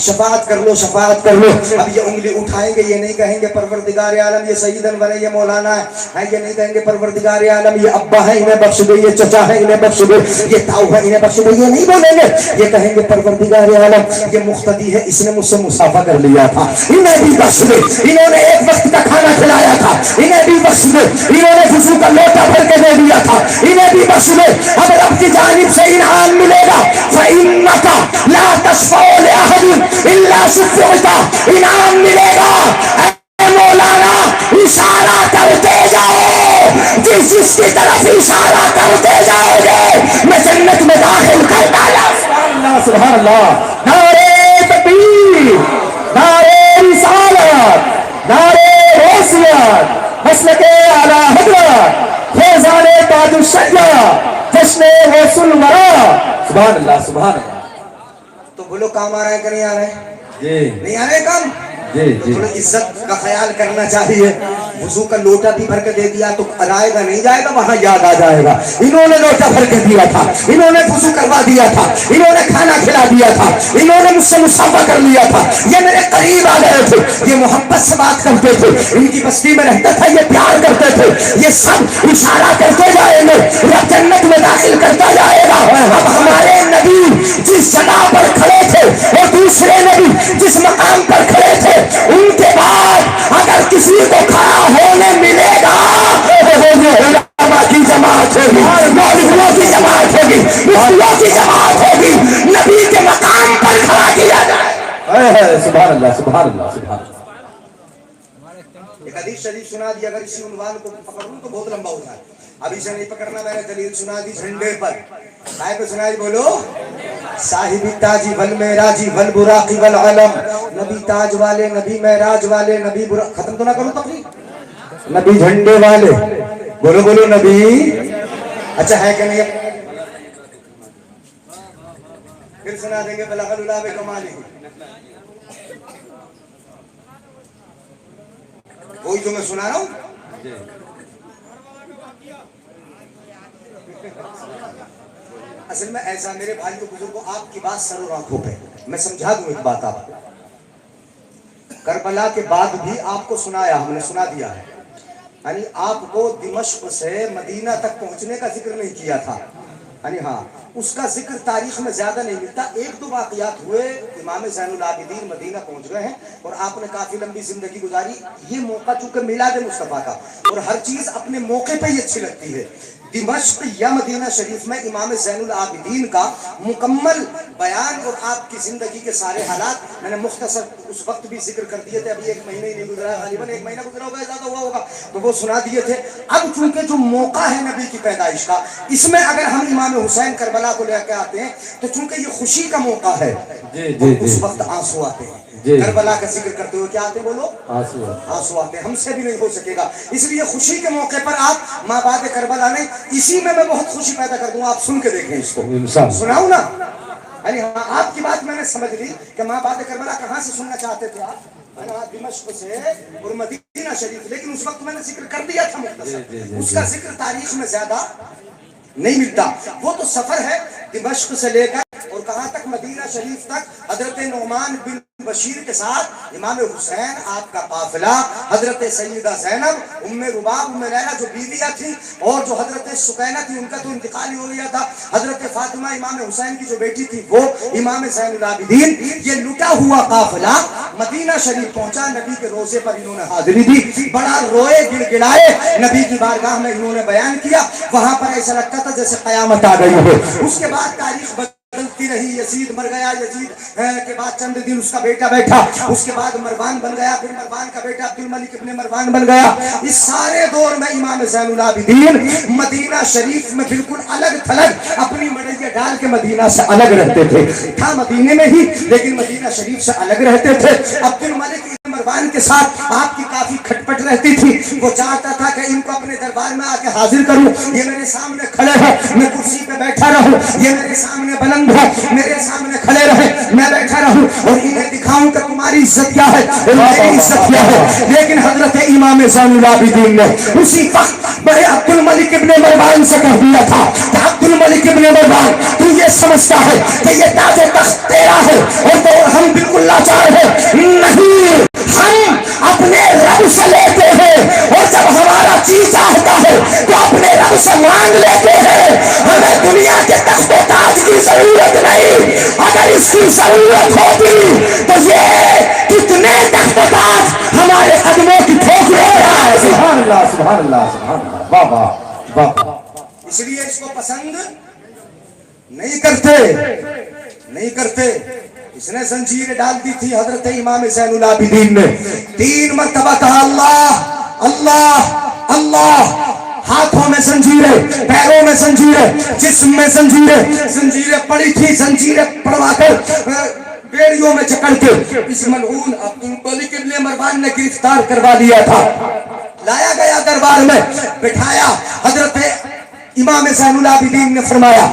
شفاعت کر لو شفاعت کر لو. اب یہ انگلی اٹھائیں گے یہ نہیں کہیں گے پروردگار عالم یہ سیدن بنے یہ مولانا ہے یہ نہیں کہیں گے پروردگار عالم یہ ابا ہے انہیں بخش دے یہ چچا ہے انہیں بخش دے یہ تاؤ ہے انہیں بخش دے یہ نہیں بولیں گے. یہ کہیں گے پروردگار عالم یہ مقتدی ہے اس نے مجھ سے مسافہ کر لیا تھا انہیں بھی بخش دے انہوں نے ایک وقت کا کھانا کھلایا تھا انہیں بھی بخش دے انہوں نے وضو کا لوٹا بھر کے دے دیا تھا انہیں بھی بخش دے. اب رب کی جانب سے انعام ملے گا فإنك لا تشفع لأحد الا شفعت انعام ملے گا. اے مولانا اشارہ کرتے جاؤ جس کی طرف اشارہ کرتے جاؤ گے میں جنت میں داخل کر ڈالا. سبحان اللہ سبحان اللہ. نعرہ تکبیر نعرہ رسالت نعرہ حیثیت مسلک اعلی حضرت فیضان تاج الشریعہ جشن غوث الورا. سبحان اللہ سبحان اللہ. تو بولو کام آ رہا ہے کہ نہیں آ رہا ہے جی نہیں آ رہے کام جی تو جی تھوڑا عزت کا خیال کرنا چاہیے. وضو کا لوٹا بھی بھر کے دے دیا تو آئے گا نہیں جائے گا وہاں یاد آ جائے گا انہوں نے لوٹا بھر کے دیا تھا انہوں نے وضو کروا دیا تھا انہوں نے کھانا کھلا دیا تھا انہوں نے مجھ سے مسافہ کر لیا تھا یہ میرے قریب آ گئے تھے یہ محبت سے بات کرتے تھے ان کی بستی میں رہتا تھا یہ پیار کرتے تھے یہ سب اشارہ کرتے جائیں گے رب جنت میں داخل کرتا جائے گا. اب ہمارے نبی جس جگہ پر کھڑے تھے اور دوسرے نبی جس مقام پر کھڑے تھے ان کے بعد اگر کسی کو کھڑا ہونے ملے گا علماء کی جماعت ہوگی مولویوں کی جماعت ہوگی مفتیوں کی جماعت ہوگی نبی کے مقام پر کھڑا کیا جائے. سبحان اللہ سبحان اللہ سبحان اللہ. ایک حدیث شریف سنا دی اگر اسی عنوان کو پکڑ لوں تو بہت لمبا ہو جائے ابھی سے نہیں پکڑنا. میں نے دلیل سنا دی جھنڈے پر کائے کو سنائی بولو صاحب تاجی والمعراجی والبراقی والعلم نبی تاج والے نبی معراج والے نبی ختم تو نہ کروں تقریر نبی جھنڈے والے بولو بولو نبی اچھا ہے کہ نہیں پھر سنا دیں گے بلغ العلا بکمالہ وہی جو میں سنا رہا ہوں. اصل میں ایسا میرے بھائی کو بزرگوں آپ کی بات سر اور آنکھوں پہ میں سمجھا دوں ایک بات آپ کو. کربلا کے بعد بھی آپ کو سنایا ہم نے سنا دیا ہے یعنی آپ کو دمشق سے مدینہ تک پہنچنے کا ذکر نہیں کیا تھا یعنی ہاں اس کا ذکر تاریخ میں زیادہ نہیں ملتا. ایک دو واقعات ہوئے امام زین العابدین مدینہ پہنچ گئے ہیں اور آپ نے کافی لمبی زندگی گزاری. یہ موقع چونکہ میلاد مصطفیٰ کا اور ہر چیز اپنے موقع پہ ہی اچھی لگتی ہے. دمشق یا مدینہ شریف میں امام زین العابدین کا مکمل بیان اور آپ کی زندگی کے سارے حالات میں نے مختصر اس وقت بھی ذکر کر دیے تھے. ابھی ایک مہینہ ہی نہیں گزرا غالباً ایک مہینہ گزرا ہوگا زیادہ ہوا ہوگا تو وہ سنا دیے تھے. اب چونکہ جو موقع ہے نبی کی پیدائش کا اس میں اگر ہم امام حسین کربلا کو لے کے آتے ہیں تو چونکہ یہ خوشی کا موقع ہے اس وقت آنسو آتے ہیں. کربلا کا ذکر کرتے ہوئے کیا آتے ہیں بولو آنسو آتے ہیں. ہم سے بھی نہیں ہو سکے گا اس لیے خوشی کے موقع پر آپ ماں بعد کربلا نہیں اسی میں بہت خوشی پیدا کر دوں. آپ سن کے دیکھیں اس کو سناؤں نا یعنی ہاں آپ کی بات میں نے سمجھ لی کہ ماں بعد کربلا کہاں سے سننا چاہتے تھے آپ دمشق سے اور مدینہ شریف لیکن اس وقت میں نے ذکر کر دیا تھا مختصر اس کا ذکر تاریخ میں زیادہ نہیں ملتا. وہ تو سفر ہے دمشق سے لے کر اور کہاں تک مدینہ شریف تک حضرت نعمان بن بشیر کے ساتھ امام حسین آپ کا قافلہ حضرت سیدہ زینب ام رباب ام لیلہ جو بیویاں تھیں اور جو حضرت سکینہ تھی ان کا تو انتقال ہی ہو گیا تھا. حضرت فاطمہ امام حسین کی جو بیٹی تھی وہ امام زین العابدین. یہ لٹا ہوا قافلہ مدینہ شریف پہنچا. نبی کے روزے پر انہوں نے حاضری دی. بڑا روئے گڑ گڑائے نبی کی بارگاہ میں انہوں نے بیان کیا. وہاں پر ایسا لگتا تھا جیسے قیامت آ گئی ہو. اس کے بعد تاریخ بدلتی رہی. یزید مر گیا. یزید کے بعد چند دن اس کا بیٹا بیٹھا. اس کے بعد مروان بن گیا. پھر مروان کا بیٹا عبد الملک ابن مروان بن گیا. اس سارے دور میں امام زین العابدین مدینہ شریف میں بالکل الگ تھلگ اپنی مڑیاں ڈال کے مدینہ سے الگ رہتے تھے. تھا مدینے میں ہی لیکن مدینہ شریف سے الگ رہتے تھے. عبد الملک ابن مروان کے ساتھ آپ کی کافی کھٹپٹ رہتی تھی. وہ چاہتا تھا کہ ان کو اپنے دربار میں آ کے حاضر کروں. یہ میرے سامنے کھڑے ہو, میں کرسی پہ بیٹھا رہوں, یہ میرے سامنے بلند ہو, میرے سامنے کھڑے رہے, میں بیٹھا رہوں اور انہیں دکھاؤں کہ تمہاری عزت کیا ہے اور میری عزت کیا ہے. لیکن حضرت امام زین العابدین نے اسی وقت بڑے عبد الملک ابن مروان سے کہہ دیا تھا کہ عبد الملک ابن مروان, تو یہ سمجھتا ہے کہ یہ تاج و تخت تیرا ہے اور تو ہم بالکل لاچار ہیں. نہیں, ہم اپنے رب سے لیتے ہیں اور جب ہمارا چیز چاہتا ہے تو اپنے رب سے مانگ لیتے ہیں. ہمیں دنیا کے تخت و تاج کی ضرورت نہیں. اگر اس کی ضرورت ہوتی تو یہ کتنے تخت و تاج ہمارے قدموں کی ٹھوکریں ہو رہا ہے. سبحان اللہ سبحان اللہ سبحان اللہ, واہ واہ واہ. اس لیے اس کو پسند نہیں کرتے, نہیں کرتے. اس نے زنجیر ڈال دی تھی حضرت امام زین العابدین نے. 3 مرتبہ کہا اللہ اللہ اللہ. ہاتھوں میں زنجیریں, پیروں میں زنجیریں, جسم میں زنجیریں. زنجیریں پڑی تھی, زنجیریں پڑوا کر بیڑیوں میں جکڑ کے اس ملعون عبد الملک ابن مروان نے گرفتار کروا لیا تھا. لایا گیا دربار میں, بٹھایا. حضرت امام زین العابدین نے فرمایا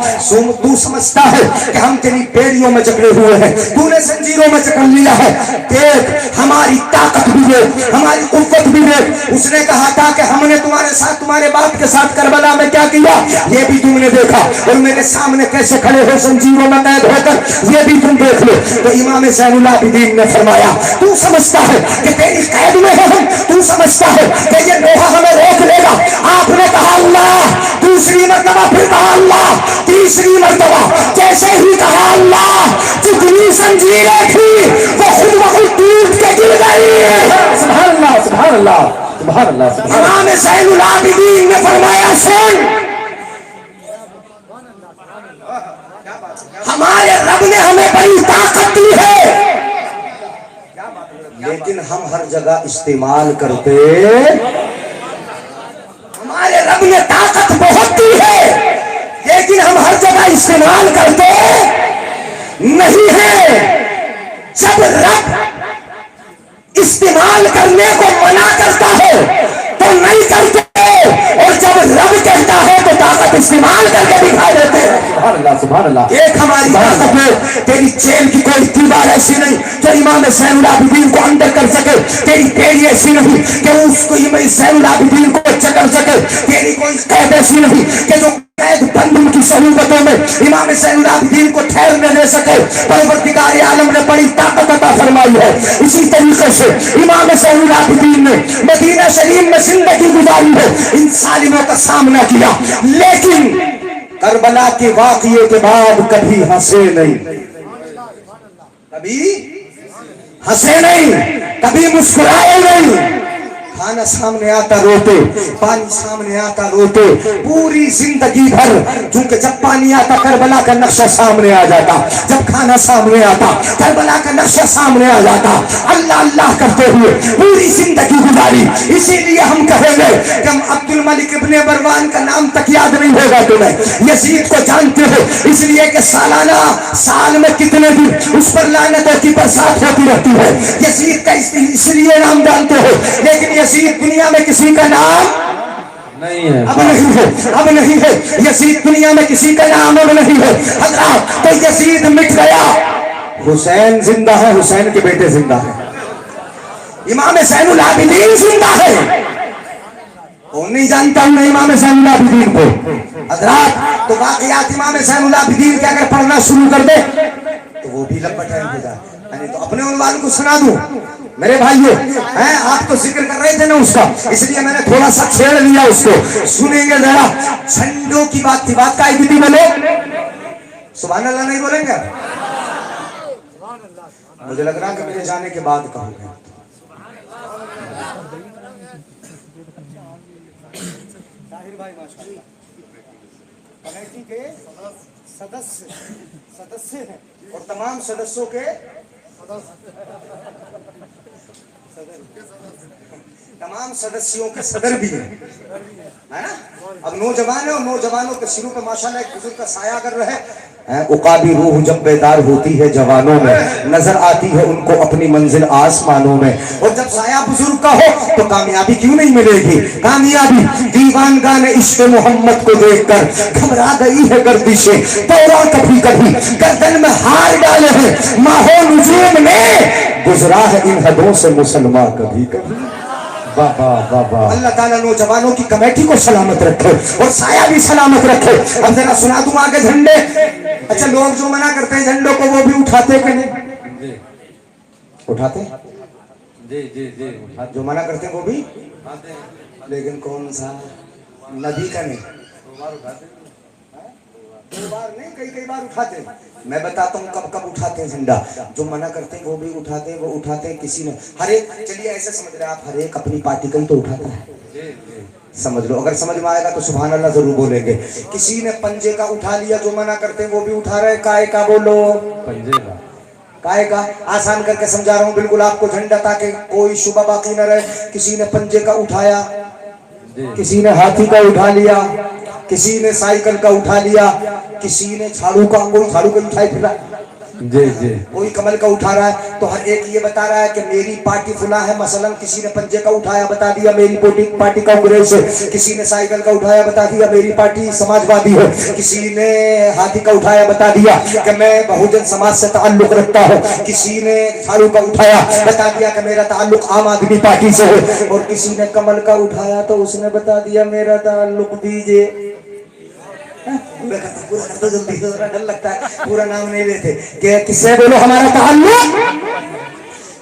تو سمجھتا ہے کہ ہم تیری بیڑیوں میں جکڑے ہوئے ہیں, تو نے زنجیروں میں جکڑ لیا ہے. دیکھ ہماری طاقت بھی دیکھ, ہماری قوت بھی دیکھ. اس نے کہا تھا کہ ہم نے تمہارے ساتھ, تمہارے باپ کے ساتھ کربلا میں کیا کیا یہ بھی تم نے دیکھا, اور میرے سامنے کیسے کھڑے ہو زنجیروں میں قید ہو کر یہ بھی تم دیکھ لو. تو امام زین العابدین نے فرمایا تو سمجھتا ہے کہ تیری قید میں ہے ہم, تو سمجھتا ہے کہ یہ لوہا ہمیں روک لے گا. آپ نے کہا اللہ, دوسری مرتبہ پھر کہا اللہ, تیسری مرتبہ جیسے ہی کہا اللہ, جتنی زنجیریں تھی وہ خود بخود ٹوٹ کے گر گئی. سبحان اللہ سبحان اللہ سبحان اللہ سبحان اللہ. امام زین العابدین نے فرمایا سن, ہمارے رب نے ہمیں بڑی طاقت دی ہے لیکن ہم ہر جگہ استعمال کرتے. ہمارے رب نے طاقت بہت دی ہے لیکن ہم ہر جگہ استعمال کرتے نہیں ہیں. جب رب استعمال کرنے کو منع کرتا ہے تو نہیں کرتے, اور جب رب کہتا ہے تو طاقت استعمال کر کے دکھا دیتے ہیں. سبحان اللہ سبحان اللہ. ایک ہماری طاقت میں تیری جیل کی کوئی دیوار ایسی نہیں جو امام زین العابدین کو اندر کر سکے. تیری پیڑی ایسی نہیں کہ اس کو امام زین العابدین کو چکر سکے. تیری کوئی قید ایسی نہیں کہ جو قید بند ان کی صحبتوں میں امام زین العابدین کو ٹھہرنے دے سکے. پروردگار عالم نے بڑی طاقت عطا فرمائی ہے. اسی طریقے سے امام زین العابدین نے مدینہ شریف میں زندگی گزاری ہے, ان ظالموں کا سامنا کیا, لیکن کربلا کے واقعے کے بعد کبھی ہنسے نہیں, کبھی ہنسے نہیں, کبھی مسکرائے نہیں. کھانا سامنے آتا روتے, پانی سامنے آتا روتے, پوری زندگی بھر. چونکہ جب پانی آتا کربلا کا نقشہ سامنے آ جاتا, جب کھانا سامنے آتا کربلا کا نقشہ سامنے آ جاتا. اللہ اللہ کرتے ہوئے پوری زندگی گزاری. اسی لیے ہم کہیں گے کہ ہم عبد الملک ابن مروان کا نام تک یاد نہیں ہوگا تمہیں. یزید کو جانتے ہو اس لیے کہ سالانہ سال میں کتنے دن اس پر لعنتوں کی برسات ہوتی رہتی ہے. یزید کا اس لیے نام جانتے ہو, لیکن یزید دنیا میں کسی کا نام نہیں ہے, اب نہیں ہے, اب نہیں ہے. یزید دنیا میں کسی کا نام اب نہیں ہے حضرات. تو یزید مٹ گیا, حسین زندہ ہے, حسین کے بیٹے زندہ ہیں, امام زین العابدین زندہ ہے. کون نہیں جانتا ہوں امام زین العابدین کو حضرات. تو واقعات امام زین العابدین کے اگر پڑھنا شروع کر دے تو وہ بھی لمبا ٹائم ہو جائے. تو اپنے عنوان کو سنا دوں میرے بھائیو, آپ تو ذکر کر رہے تھے نا اس کا, اس لیے میں نے تھوڑا سا چھیڑ لیا اس کو. سنیں گے ذرا. جھنڈوں کی بات تھی, بات کا ایک بھی بولے سبحان اللہ نہیں بولیں گے. مجھے لگ رہا کہ میرے جانے کے بعد کہوں گا. طاہر بھائی ماشاءاللہ کمیٹی کے سدسیہ ہیں اور تمام سدسیوں کے تمام سدسیوں کے صدر بھی ہیں, ہے نا. اب نوجوان ہیں اور نوجوانوں کے سروں پہ ماشاءاللہ ایک بزرگ کا سایہ کر رہے عقابی روح جب بیدار ہوتی ہے جوانوں میں، نظر آتی ہے ان کو اپنی منزل آسمانوں میں. اور جب سایہ بزرگ کا ہو تو کامیابی کیوں نہیں ملے گی؟ کامیابی دیوانگان عشق محمد کو دیکھ کر گھبرا گئی ہے گردشیں دورہ، کبھی کبھی گردن میں ہار ڈالے ہیں ماہو نجوم نے، گزرا ہے ان حدوں سے مسلمان کبھی کبھی. اللہ تعالیٰ نوجوانوں کی کمیٹی کو سلامت رکھے اور سایہ بھی سلامت رکھے. اب ذرا سنا دوں آگے جھنڈے. اچھا لوگ جو منع کرتے ہیں جھنڈوں کو وہ بھی اٹھاتے کہ نہیں؟ اٹھاتے جو منع کرتے ہیں وہ بھی، لیکن کون سا نبی کا نہیں. دو بار نہیں، کئی بار اٹھاتے ہیں. میں بتاتا ہوں کب کب اٹھاتے ہیں جھنڈا. جو منع کرتے ہیں وہ بھی اٹھاتے ہیں، وہ اٹھاتے ہیں کسی نے ہر ایک. چلیے ایسے سمجھ رہے آپ، ہر ایک اپنی پارٹی کا ہی تو اٹھاتا ہے. سمجھ لو، اگر سمجھ میں آئے گا تو سبحان اللہ ضرور بولیں گے. کسی نے پنجے کا اٹھا لیا، جو منع کرتے ہیں وہ بھی اٹھا رہے. کائے کا بولو؟ پنجے کا. کائے کا آسان کر کے سمجھا رہا ہوں بالکل آپ کو جھنڈا، تاکہ کوئی شبہ باقی نہ رہے. کسی نے پنجے کا اٹھایا، کسی نے ہاتھی کا اٹھا لیا، کسی نے سائیکل کا اٹھا لیا، کسی نے جھاڑو کا، کوئی جھاڑو کا اٹھائے پھر کوئی کمل کا اٹھا رہا ہے. تو ہر ایک یہ بتا رہا ہے کہ میری پارٹی فلاں ہے. مثلا کسی نے پنجے کا اٹھایا، بتا دیا میری پارٹی کانگریس ہے. کسی نے سائیکل کا اٹھایا، بتا دیا میری پارٹی سماجوادی ہے. کسی نے ہاتھی کا اٹھایا، بتا دیا کہ میں بہوجن سماج سے تعلق رکھتا ہوں. کسی نے جھاڑو کا اٹھایا، بتا دیا کہ میرا تعلق عام آدمی پارٹی سے ہے. اور کسی نے کمل کا اٹھایا تو اس نے بتا دیا میرا تعلق دیجیے. پورا کر دو جلدی، ڈر لگتا ہے، پورا نام نہیں لیتے. کہ کس سے بولو؟ ہمارا تعلق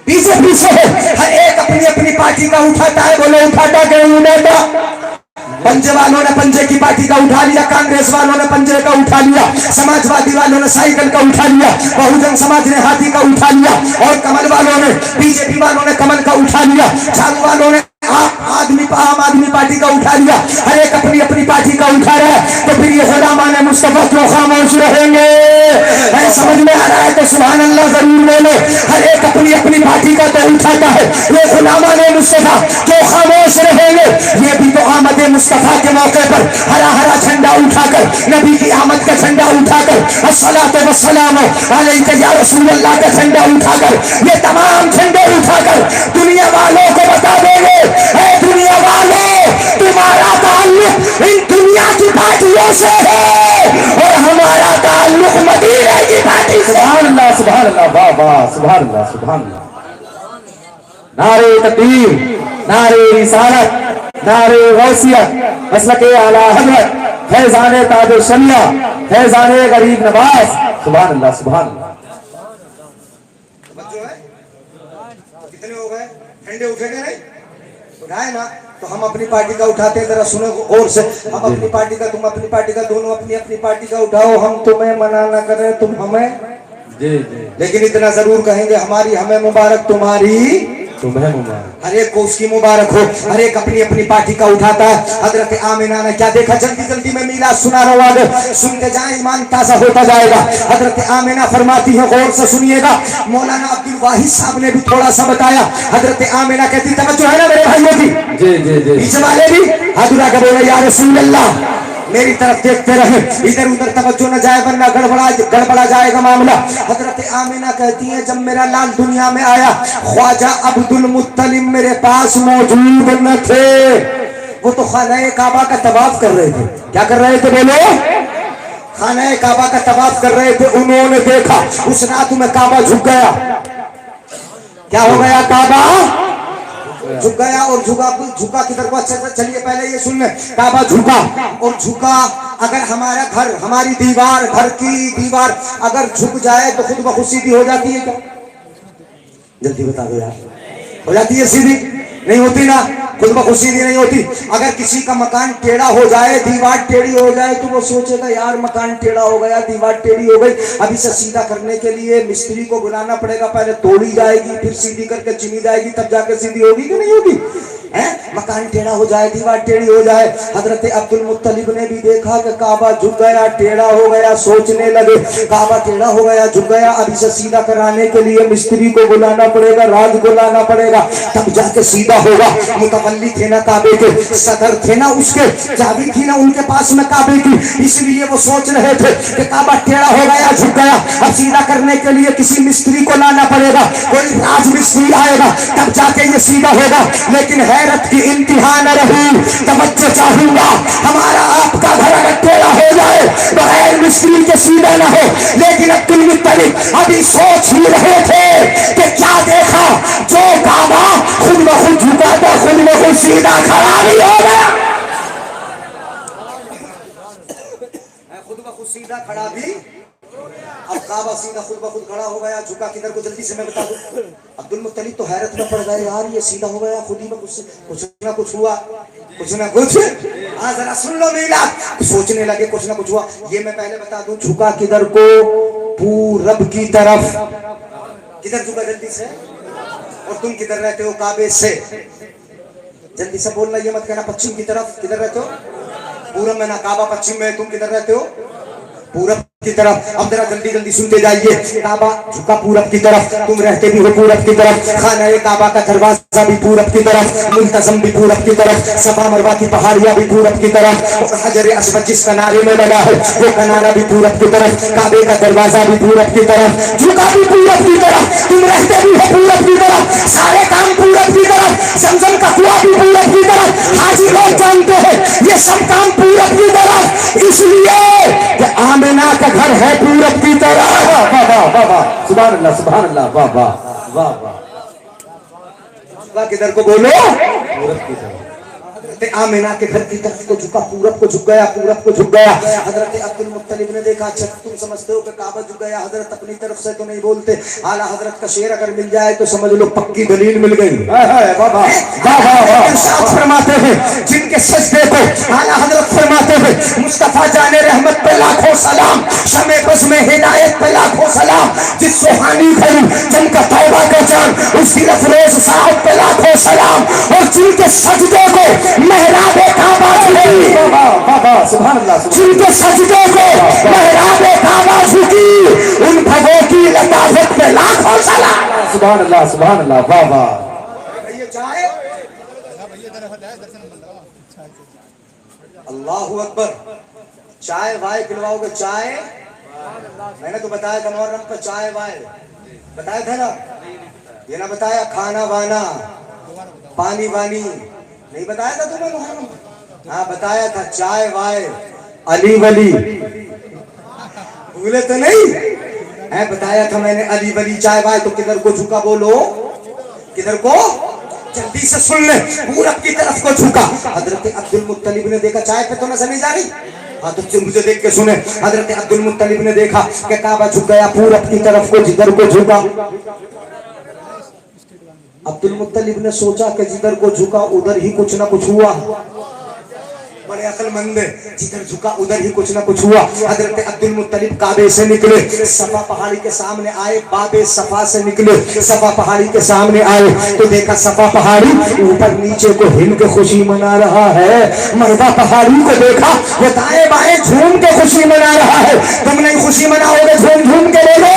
بی جے پی سے ہے. ہر ایک اپنی اپنی پارٹی کا اٹھاتا ہے. بولو اٹھاتا کہ نہیں اٹھاتا؟ پنجے والوں نے پنجے کی پارٹی کا اٹھا لیا، کانگریس والوں نے پنجے کا اٹھا لیا، سماجوادی والوں نے سائیکل کا اٹھا لیا، بہوجن سماج نے ہاتھی کا اٹھا لیا، اور کمل والوں نے، بی جے پی والوں نے کمل کا اٹھا لیا، جھاڑو والوں نے عام آدمی پارٹی کا اٹھا لیا. ہر ایک اپنی اپنی پارٹی کا اٹھا رہا ہے. تو پھر یہ غلامان مصطفیٰ کیوں خاموش رہیں گے؟ سمجھ میں آ رہا ہے تو سبحان اللہ ضرور بولو. ہر ایک اپنی اپنی پارٹی کا تو اٹھاتا ہے. یہ غلامان مصطفیٰ کیوں خاموش رہیں گے؟ یہ بھی تو آمد مصطفیٰ کے موقع پر ہرا ہرا جھنڈا اٹھا کر، نبی کی آمد کا جھنڈا اٹھا کر، الصلاۃ والسلام علیک یا رسول اللہ کا جھنڈا اٹھا کر، یہ تمام جھنڈے اٹھا کر دنیا والوں کو بتا دیں گے، اے دنیا والوں، تمہارا تعلق ان دنیا کی پارٹیوں سے ہے اور ہمارا تعلق مدینے کی پارٹی سے. سبحان اللہ، سبحان اللہ، واہ واہ، سبحان اللہ، سبحان اللہ. نعرہ تکبیر، نعرہ رسالت، نعرہ غوثیت، مسلک اعلی حضرت، فیضان تاج الشریعہ، فیضان غریب نواز. سبحان اللہ، سبحان اللہ. کتنے ہو گئے؟ ٹھنڈے اٹھے گئے نہیں؟ اٹھائے نا. تو ہم اپنی پارٹی کا اٹھاتے ہیں. ذرا سنو غور سے. ہم اپنی پارٹی کا، تم اپنی پارٹی کا، دونوں اپنی اپنی پارٹی کا اٹھاؤ. ہم تمہیں منع نہ کریں، تم ہمیں، لیکن اتنا ضرور کہیں گے ہماری ہمیں مبارک، تمہاری تمہیں مبارک. ہر ایک کو اس کی مبارک ہو. ہر ایک اپنی اپنی پارٹی کا اٹھاتا ہے. حضرت آمنہ نے کیا دیکھا؟ جلدی جلدی میں میلاد سنا رہا ہوں، آگے سنتے جائیں، ایمان تازہ ہوتا جائے گا. حضرت آمنہ فرماتی ہے، غور سے سنیے گا. مولانا عبد الواحد صاحب نے بھی تھوڑا سا بتایا. حضرت آمنہ کہتی، توجہ ہے نا میرے بھائیوں کی؟ پیچھے والے بھی ہاتھ اٹھا کے بولے یا رسول اللہ، میری طرف دیکھتے رہے، ادھر ادھر توجہ نہ جائے ورنہ گڑبڑا جائے گا معاملہ. حضرت آمنہ کہتی ہیں، جب میرا لال دنیا میں آیا، خواجہ عبد المطلب میرے پاس موجود نہ تھے. وہ تو خانہ کعبہ کا طواف کر رہے تھے. کیا کر رہے تھے بولو؟ خانہ کعبہ کا طواف کر رہے تھے. انہوں نے دیکھا اس رات میں کعبہ جھک گیا. کیا ہو گیا؟ کعبہ جھک گیا. اور جھکا کدھر کو؟ اچھا چلیے پہلے یہ سن لیں. کعبہ جھکا اور جھکا. اگر ہمارا گھر، ہماری دیوار، گھر کی دیوار اگر جھک جائے تو خود بخود سیدھی ہو جاتی ہے کیا؟ جلدی بتا دو یار. ہو جاتی ہے سیدھی؟ نہیں ہوتی نا، خود بخود سیدھی نہیں ہوتی. اگر کسی کا مکان ٹیڑھا ہو جائے، دیوار ٹیڑھی ہو جائے، تو وہ سوچے گا یار مکان ٹیڑھا ہو گیا، دیوار ٹیڑھی ہو گئی، اب اسے سیدھا کرنے کے لیے مستری کو بلانا پڑے گا. پہلے توڑی جائے گی، پھر سیدھی کر کے چنی جائے گی، تب جا کے سیدھی ہوگی کہ نہیں ہوگی؟ مکان ٹیڑھا ہو جائے, دیوار ٹیڑھی ہو جائے. حضرت عبد المطلب نے بھی دیکھا کہ کعبہ جھک گیا, ٹیڑھا ہو گیا. سوچنے لگے کعبہ ٹیڑھا ہو گیا, جھک گیا, اب اسے سیدھا کرانے کے لیے مستری کو بلانا پڑے گا, راج کو لانا پڑے گا, تب جا کے سیدھا ہوگا. متولی تھے نا کعبے کے, صدر تھے نا اس کے, چابی تھی نا ان کے پاس میں کعبے کی, اس لیے وہ سوچ رہے تھے کہ کعبہ ٹیڑھا ہو گیا, جھک گیا, اب سیدھا کرنے کے لیے کسی مستری کو لانا پڑے گا, کوئی راج مستری آئے گا تب جا کے یہ سیدھا ہوگا. لیکن حیرت کی انتہا نہ رہی. توجہ چاہوں گا, ہمارا آپ کا گھر اگر ٹیڑھا ہو جائے بغیر مستری کے سیدھا نہ ہو. لیکن عبد المطلب ابھی سوچ ہی رہے تھے کہ کیا دیکھا, جو کعبہ خود بخود جھکا تھا خود بخود سیدھا کھڑا بھی ہو گیا. خود بخود سیدھا کھڑا بھی, اب کعبہ سیدھا خود بخود کھڑا ہو گیا. جھکا کدھر کو جلدی سے میں بتا دوں. عبد المطلب تو حیرت میں پڑ گئے, یار یہ سیدھا ہو گیا خود ہی میں, کچھ نہ کچھ ہوا, کچھ نہ کچھ. ہاں ذرا سن لو میلاد. سوچنے لگے کچھ نہ کچھ ہوا. یہ میں پہلے بتا دوں, جھکا کدھر کو, پورب کی طرف. کدھر جھکا جلدی سے, اور تم کدھر رہتے ہو کعبے سے, جلدی سے بولنا, یہ مت کہنا پچھم کی طرف. کدھر رہتے ہو, پورب میں نا, کعبہ پچھم میں, تم کدھر رہتے ہو, پورب کی طرف. اب ذرا جلدی جلدی سنتے جائیے. کعبہ جھکا پورب کی طرف, تم رہتے بھی ہو پورب کی طرف, خانہ کعبہ کا دروازہ بھی پورب کی طرف, ملتزم بھی پورب کی طرف, صفا مروہ کی پہاڑیاں بھی پورب کی طرف, حجر اسود جس کنارے میں لگا ہے وہ کنارہ بھی پورب کی طرف, کعبے کا دروازہ بھی پورب کی طرف, جھکا بھی پورب کی طرف, تم رہتے بھی ہو پورب کی طرف, سارے کام پورب کی طرف, زمزم کا کنواں بھی پورب کی طرف. حاجی لوگ جانتے ہیں یہ سب کام پورب کی طرف, اس لیے کہ آمنہ کا گھر ہے پورب کی طرف. سبحان اللہ, سبحان اللہ, واہ واہ واہ واہ. کدھر کو بولو, پورب کی طرف. حضرت آمنہ کے گھر کی طرف کو جھکا, پورب کو جھک گیا, پورب کو جھک گیا. حضرت عبد المطلب نے دیکھا, اچھا تم سمجھتے ہو کہ کعبہ جھک گیا, حضرت اپنی طرف سے تو نہیں بولتے. اعلیٰ حضرت کا شعر اگر مل جائے تو سمجھ لو پکی دلیل مل گئی. ارشاد فرماتے ہیں جن کے سجدے کو اعلیٰ حضرت فرماتے ہیں مصطفیٰ جان رحمت پہ لاکھوں سلام, شمع بزم ہدایت پہ لاکھوں سلام, جس سبحانی گھڑی جن کا توبہ کا جان اس کی افروز صاحب پہ لاکھوں سلام, اور جن کے سجدے کو محراب کعبہ جھکی, جن کے سجدے کو محراب کعبہ جھکی, ان بھگوں کی لطافت پہ لاکھوں سلام. سبحان اللہ, سبحان اللہ, واہ واہ. اللہ اکبر. چائے وائے پلواؤ گے, چائے, میں نے تو بتایا تھا محرم پہ چائے وائے بتایا تھا نا, یہ نہ بتایا کھانا وانا پانی وانی, نہیں بتایا تھا تمہیں محرم. ہاں بتایا تھا چائے وائے علی ولی, بھولے تو نہیں, بتایا تھا میں نے علی ولی چائے وائے. تو کدھر کو جھکا بولو, کدھر کو, جلدی سے سن لیں, پورب کی طرف کو جھکا. حضرت عبد المطلب نے دیکھا, چائے پہ تو نظر نہیں جا رہی, ہاں تو مجھے دیکھ کے سنیں. حضرت عبد المطلب نے دیکھا کہ کعبہ جھک گیا پورب کی طرف کو, جدھر کو جھکا. عبد المطلب نے سوچا کہ جدھر کو جھکا ادھر ہی کچھ نہ کچھ ہوا. بڑے عقل مند ہے, جدھر جھکا ادھر ہی کچھ نہ کچھ ہوا. حضرت عبد المطلب کعبے سے نکلے, صفا پہاڑی کے سامنے آئے, باب صفا سے نکلے, صفا پہاڑی کے سامنے آئے تو دیکھا صفا پہاڑی اوپر نیچے کو ہل کے خوشی منا رہا ہے. مروہ پہاڑی کو دیکھا, وہ دائیں بائیں جھوم کے خوشی منا رہا ہے. تم نہیں خوشی مناؤ گے جھوم جھوم کے بولو,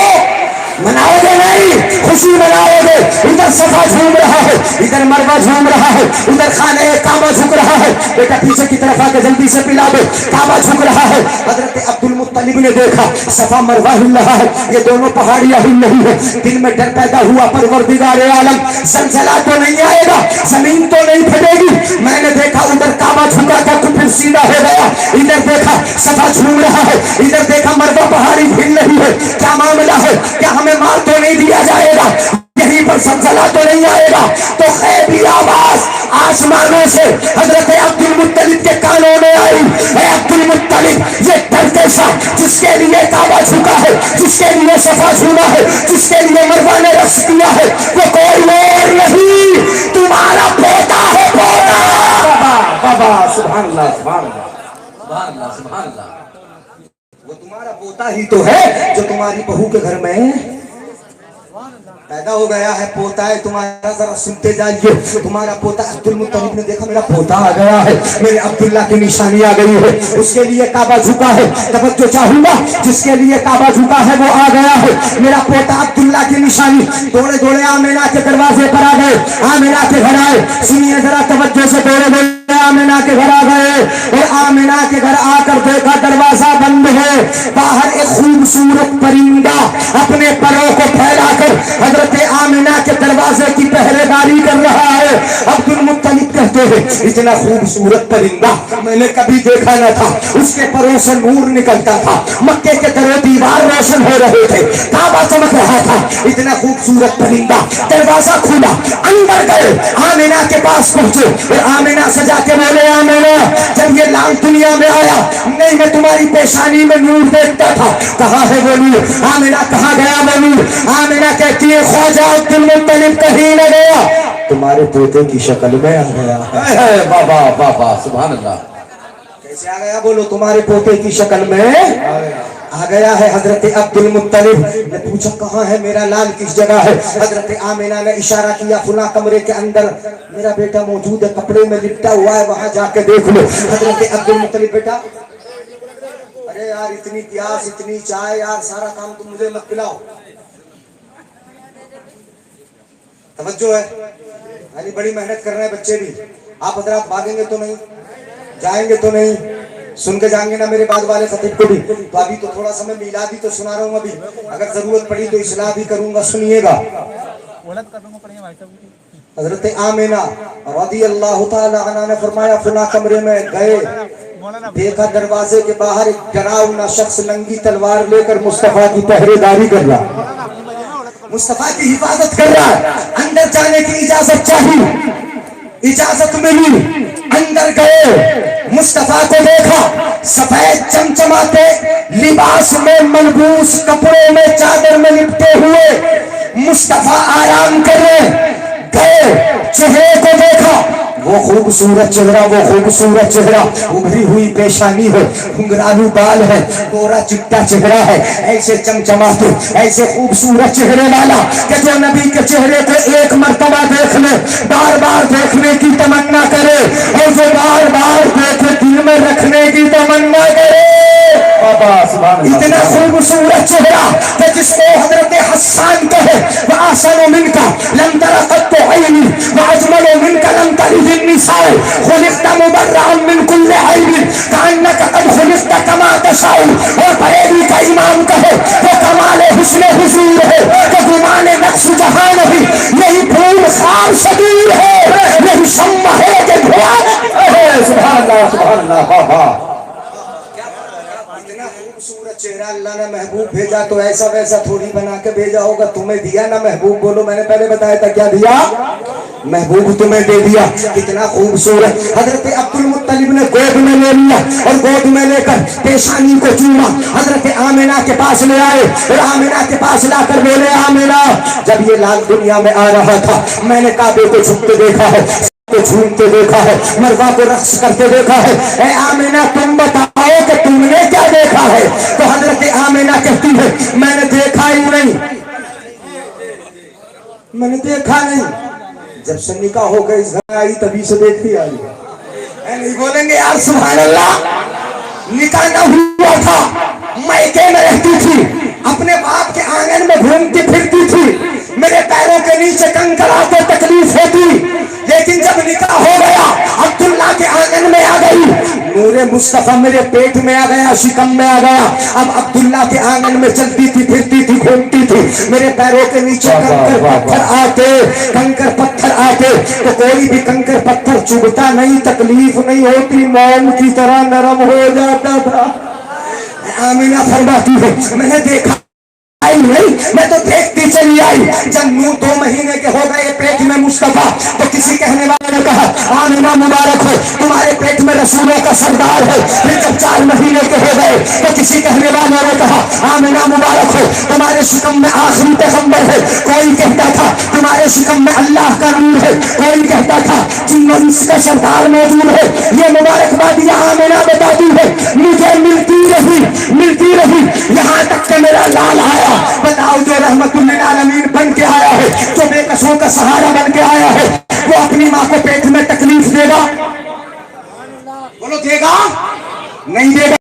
مناؤ گے نہیں, خوشی مناؤ گے. ادھر صفا جھوم رہا ہے, ادھر مروہ جھوم رہا ہے, ادھر خانہ کعبہ جھک رہا ہے. بیٹا پیچھے کی طرف آ کے جلدی سے پلا دو, کعبہ جھک رہا ہے. حضرت عبد المطلب نے دیکھا صفا مروہ ہل رہا ہے, یہ دونوں پہاڑیاں ہل رہی ہیں. دل میں ڈر پیدا ہوا, پروردگار عالم زلزلہ تو نہیں آئے گا, زمین تو نہیں پھٹے گی. میں نے دیکھا ادھر کعبہ جھکا تھا تو پھر سیدھا ہو گیا, ادھر دیکھا صفا جھوم رہا ہے, ادھر دیکھا مروہ پہاڑی ہل رہی ہے. کیا معاملہ ہے, کیا ہمیں مار تو نہیں دیا جائے گا, یہیں پر زلزلہ تو نہیں آئے گا. تو غیبی آواز آسمانوں سے حضرت عبد المطلب کے کانوں میں آئی, اے عبد المطلب یہ ڈرتے سا جس کے لیے کعبہ جھکا ہے, جس کے لیے صفا جھوما ہے, جس کے لیے مروہ نے رقص کیا ہے, وہ کوئی اور نہیں, تمہارا پوتا ہے, پوتا. بابا سبحان اللہ, سبحان اللہ, سبحان اللہ, سبحان اللہ. وہ تمہارا پوتا ہی تو ہے جو تمہاری بہو کے گھر میں پیدا ہو گیا ہے پوتا ہے تمہارا, ذرا سنتے جائیے. تمہارا پوتا عبد المطلب نے دیکھا میرا پوتا آ گیا ہے, میرے عبداللہ کی نشانی آ گئی ہے, اس کے لیے کعبہ جھکا ہے. توجہ چاہوں گا, جس کے لیے کعبہ جھکا ہے وہ آ گیا ہے. میرا پوتا عبداللہ کی نشانی دوڑے دوڑے آمینہ کے دروازے پر آ گئے, آمینہ کے گھر آئے. سنیے ذرا توجہ سے, دوڑے دوڑے آمینہ کے گھر آ گئے اور آمینہ کے گھر آ کر دیکھا دروازہ بند ہے. باہر ایک خوبصورت پرندہ اپنے پروں کو پھیلا کر حضرت آمینہ کے دروازے کی پہرے داری کر رہا ہے. عبد المطلب کہتے ہیں اتنا خوبصورت پرندہ میں نے کبھی دیکھا نہ تھا. اس کے پروں سے نور نکلتا تھا, مکے کے در و دیوار روشن ہو رہے تھے, کعبہ چمک رہا تھا. اتنا خوبصورت پرندہ. دروازہ کھولا, اندر گئے, آمینہ کے پاس پہنچے اور آمینہ سے جا کے بولے آمینہ جب یہ لال دنیا میں آیا نہیں میں تمہاری پیشانی میں نور دیکھتا تھا, کہاں ہے وہ نور؟ آمینہ کہاں گیا وہ نور؟ آمینہ کہتی ہے خواجہ عبد المطلب کہیں نہ گیا, تمہارے پوتے کی شکل میں آ گیا. بابا بابا سبحان اللہ. کیسے آ گیا بولو؟ تمہارے پوتے کی شکل میں آ گیا ہے. حضرت عبد المطلب نے پوچھا کہاں ہے میرا لال, کس جگہ ہے؟ حضرت آمینہ نے اشارہ کیا فلاں کمرے کے اندر میرا بیٹا موجود ہے, کپڑے میں لپٹا ہوا ہے, وہاں جا کے دیکھ لو. حضرت عبد المطلب بیٹا ارے یار اتنی پیاس اتنی چائے یار سارا کام تم مجھے مت پلاؤ. توجہ ہے یعنی بڑی محنت کر رہے ہیں بچے بھی. آپ حضرات بھاگیں گے تو نہیں, جائیں گے تو نہیں, سن کے جائیں گے نا میرے بعد والے خطیب کو بھی. تو ابھی تو تھوڑا سا میں میلادی تو سنا رہا ہوں, ابھی اگر ضرورت پڑی تو اصلاح بھی کروں گا, سنیے گا. حضرت آمینہ رضی اللہ تعالی عنہ نے فرمایا فلاں کمرے میں گئے, دیکھا دروازے کے باہر ایک ڈراؤنا شخص ننگی تلوار لے کر مصطفیٰ کی پہرے داری کر رہا, مصطفیٰ کی حفاظت کر رہا ہے. اندر جانے کی اجازت چاہیے, اجازت ملی, اندر گئے, مصطفیٰ کو دیکھا سفید چمچماتے لباس میں ملبوس, کپڑوں میں چادر میں لپٹے ہوئے مصطفیٰ آرام کر رہے. گئے چہرے کو دیکھا, وہ خوبصورت چہرہ, وہ خوبصورت چہرہ, ابھری ہوئی پیشانی ہے, گھنگرالو بال ہے, گورا چٹا چہرہ ہے, ایسے چمچماتے ایسے خوبصورت چہرے والا کہ جو نبی کے چہرے کو ایک مرتبہ دیکھ لے بار بار دیکھنے کی تمنا کرے, اور جو بار بار دیکھے دل میں رکھنے کی تمنا کرے. اتنا خوبصورت چہرہ کہ جس کو حضرت حسان کہے وَأَحْسَنُ مِنْكَ لَمْ تَرَ قَطُّ عَيْنِي وَأَجْمَلُ مِنْكَ لَمْ تَلِدِ النِّسَاءُ خُلِقْتَ مُبَرَّأً مِنْ كُلِّ عَيْبٍ كَأَنَّكَ قَدْ خُلِقْتَ كَمَا تَشَاءُ. اور بریلی کا امام کہے وہ کمال حسن حضور ہے کہ گمان نقص جہاں نہیں, یہی پھول خار شبیر ہے, یہی شمع ہے کہ دھواں. سبحان اللہ سبحان اللہ. خوبصورت چہرہ اللہ نے محبوب بھیجا تو ایسا ویسا تھوڑی بنا کے بھیجا ہوگا, تمہیں دیا نا محبوب. بولو میں نے پہلے بتایا تھا کیا دیا, محبوب تمہیں دے دیا. کتنا خوبصورت. حضرت عبد المطلب نے گود میں لے لیا اور گود میں لے کر پیشانی کو چوما, حضرت آمینہ کے پاس لے آئے اور آمینہ کے پاس لا کر بولے آمینہ جب یہ لال دنیا میں آ رہا تھا میں نے کعبے کو چھپ کے دیکھا ہے, کو جھومتے دیکھا ہے, مروا کو رقص کرتے دیکھا ہے. اے آمینہ تم بتاؤ کہ تم نے کیا دیکھا ہے؟ تو حضرت آمینہ کہتی ہے میں نے دیکھا ہی نہیں, میں نے دیکھا نہیں. جب سے نکاح ہو گئی اس گھر آئی تبھی سے دیکھتی آئی. اے نہیں بولیں گے یار سبحان اللہ. نکاح نہ ہوا تھا, میکے میں رہتی تھی, اپنے باپ کے آنگن میں گھومتی پھرتی تھی, میرے پیروں کے نیچے کنکر آتے تکلیف ہوتی, لیکن جب نکاح ہو گیا عبداللہ کے آنگن میں آ گئی, نور مصطفیٰ میرے پیٹ میں آ گیا, شکم میں آ گیا. اب عبداللہ کے آنگن میں چلتی تھی پھرتی تھی گھومتی تھی, میرے پیروں کے نیچے کنکر پتھر آتے, کنکر پتھر آتے تو کوئی بھی کنکر پتھر چبھتا نہیں, تکلیف نہیں ہوتی, موم کی طرح نرم ہو جاتا تھا. آمینہ فرماتی ہے میں نے دیکھا نہیں, میں تو دیکھتی چلی آئی. جب 2 مہینے کے ہو گئے پیٹ میں مصطفیٰ تو کسی کہنے والے نے کہا آمینہ مبارک ہو تمہارے پیٹ میں رسولوں کا سردار ہے. پھر جب 4 مہینے کے ہو گئے تو کسی کہنے والے نے کہا آمینہ مبارک ہو تمہارے شکم میں آخری پیغمبر ہے. کوئی کہتا تھا تمہارے شکم میں اللہ کا نور ہے, کوئی کہتا تھا جن اور انس کا سردار موجود ہے. یہ مبارکبادیاں آمینہ بتاتی ہے مجھے ملتی رہی یہاں تک کہ میرا لال آیا. بتاؤ جو رحمت للعالمین بن کے آیا ہے نسوں کا سہارا بن کے آیا ہے، وہ اپنی ماں کو پیٹ میں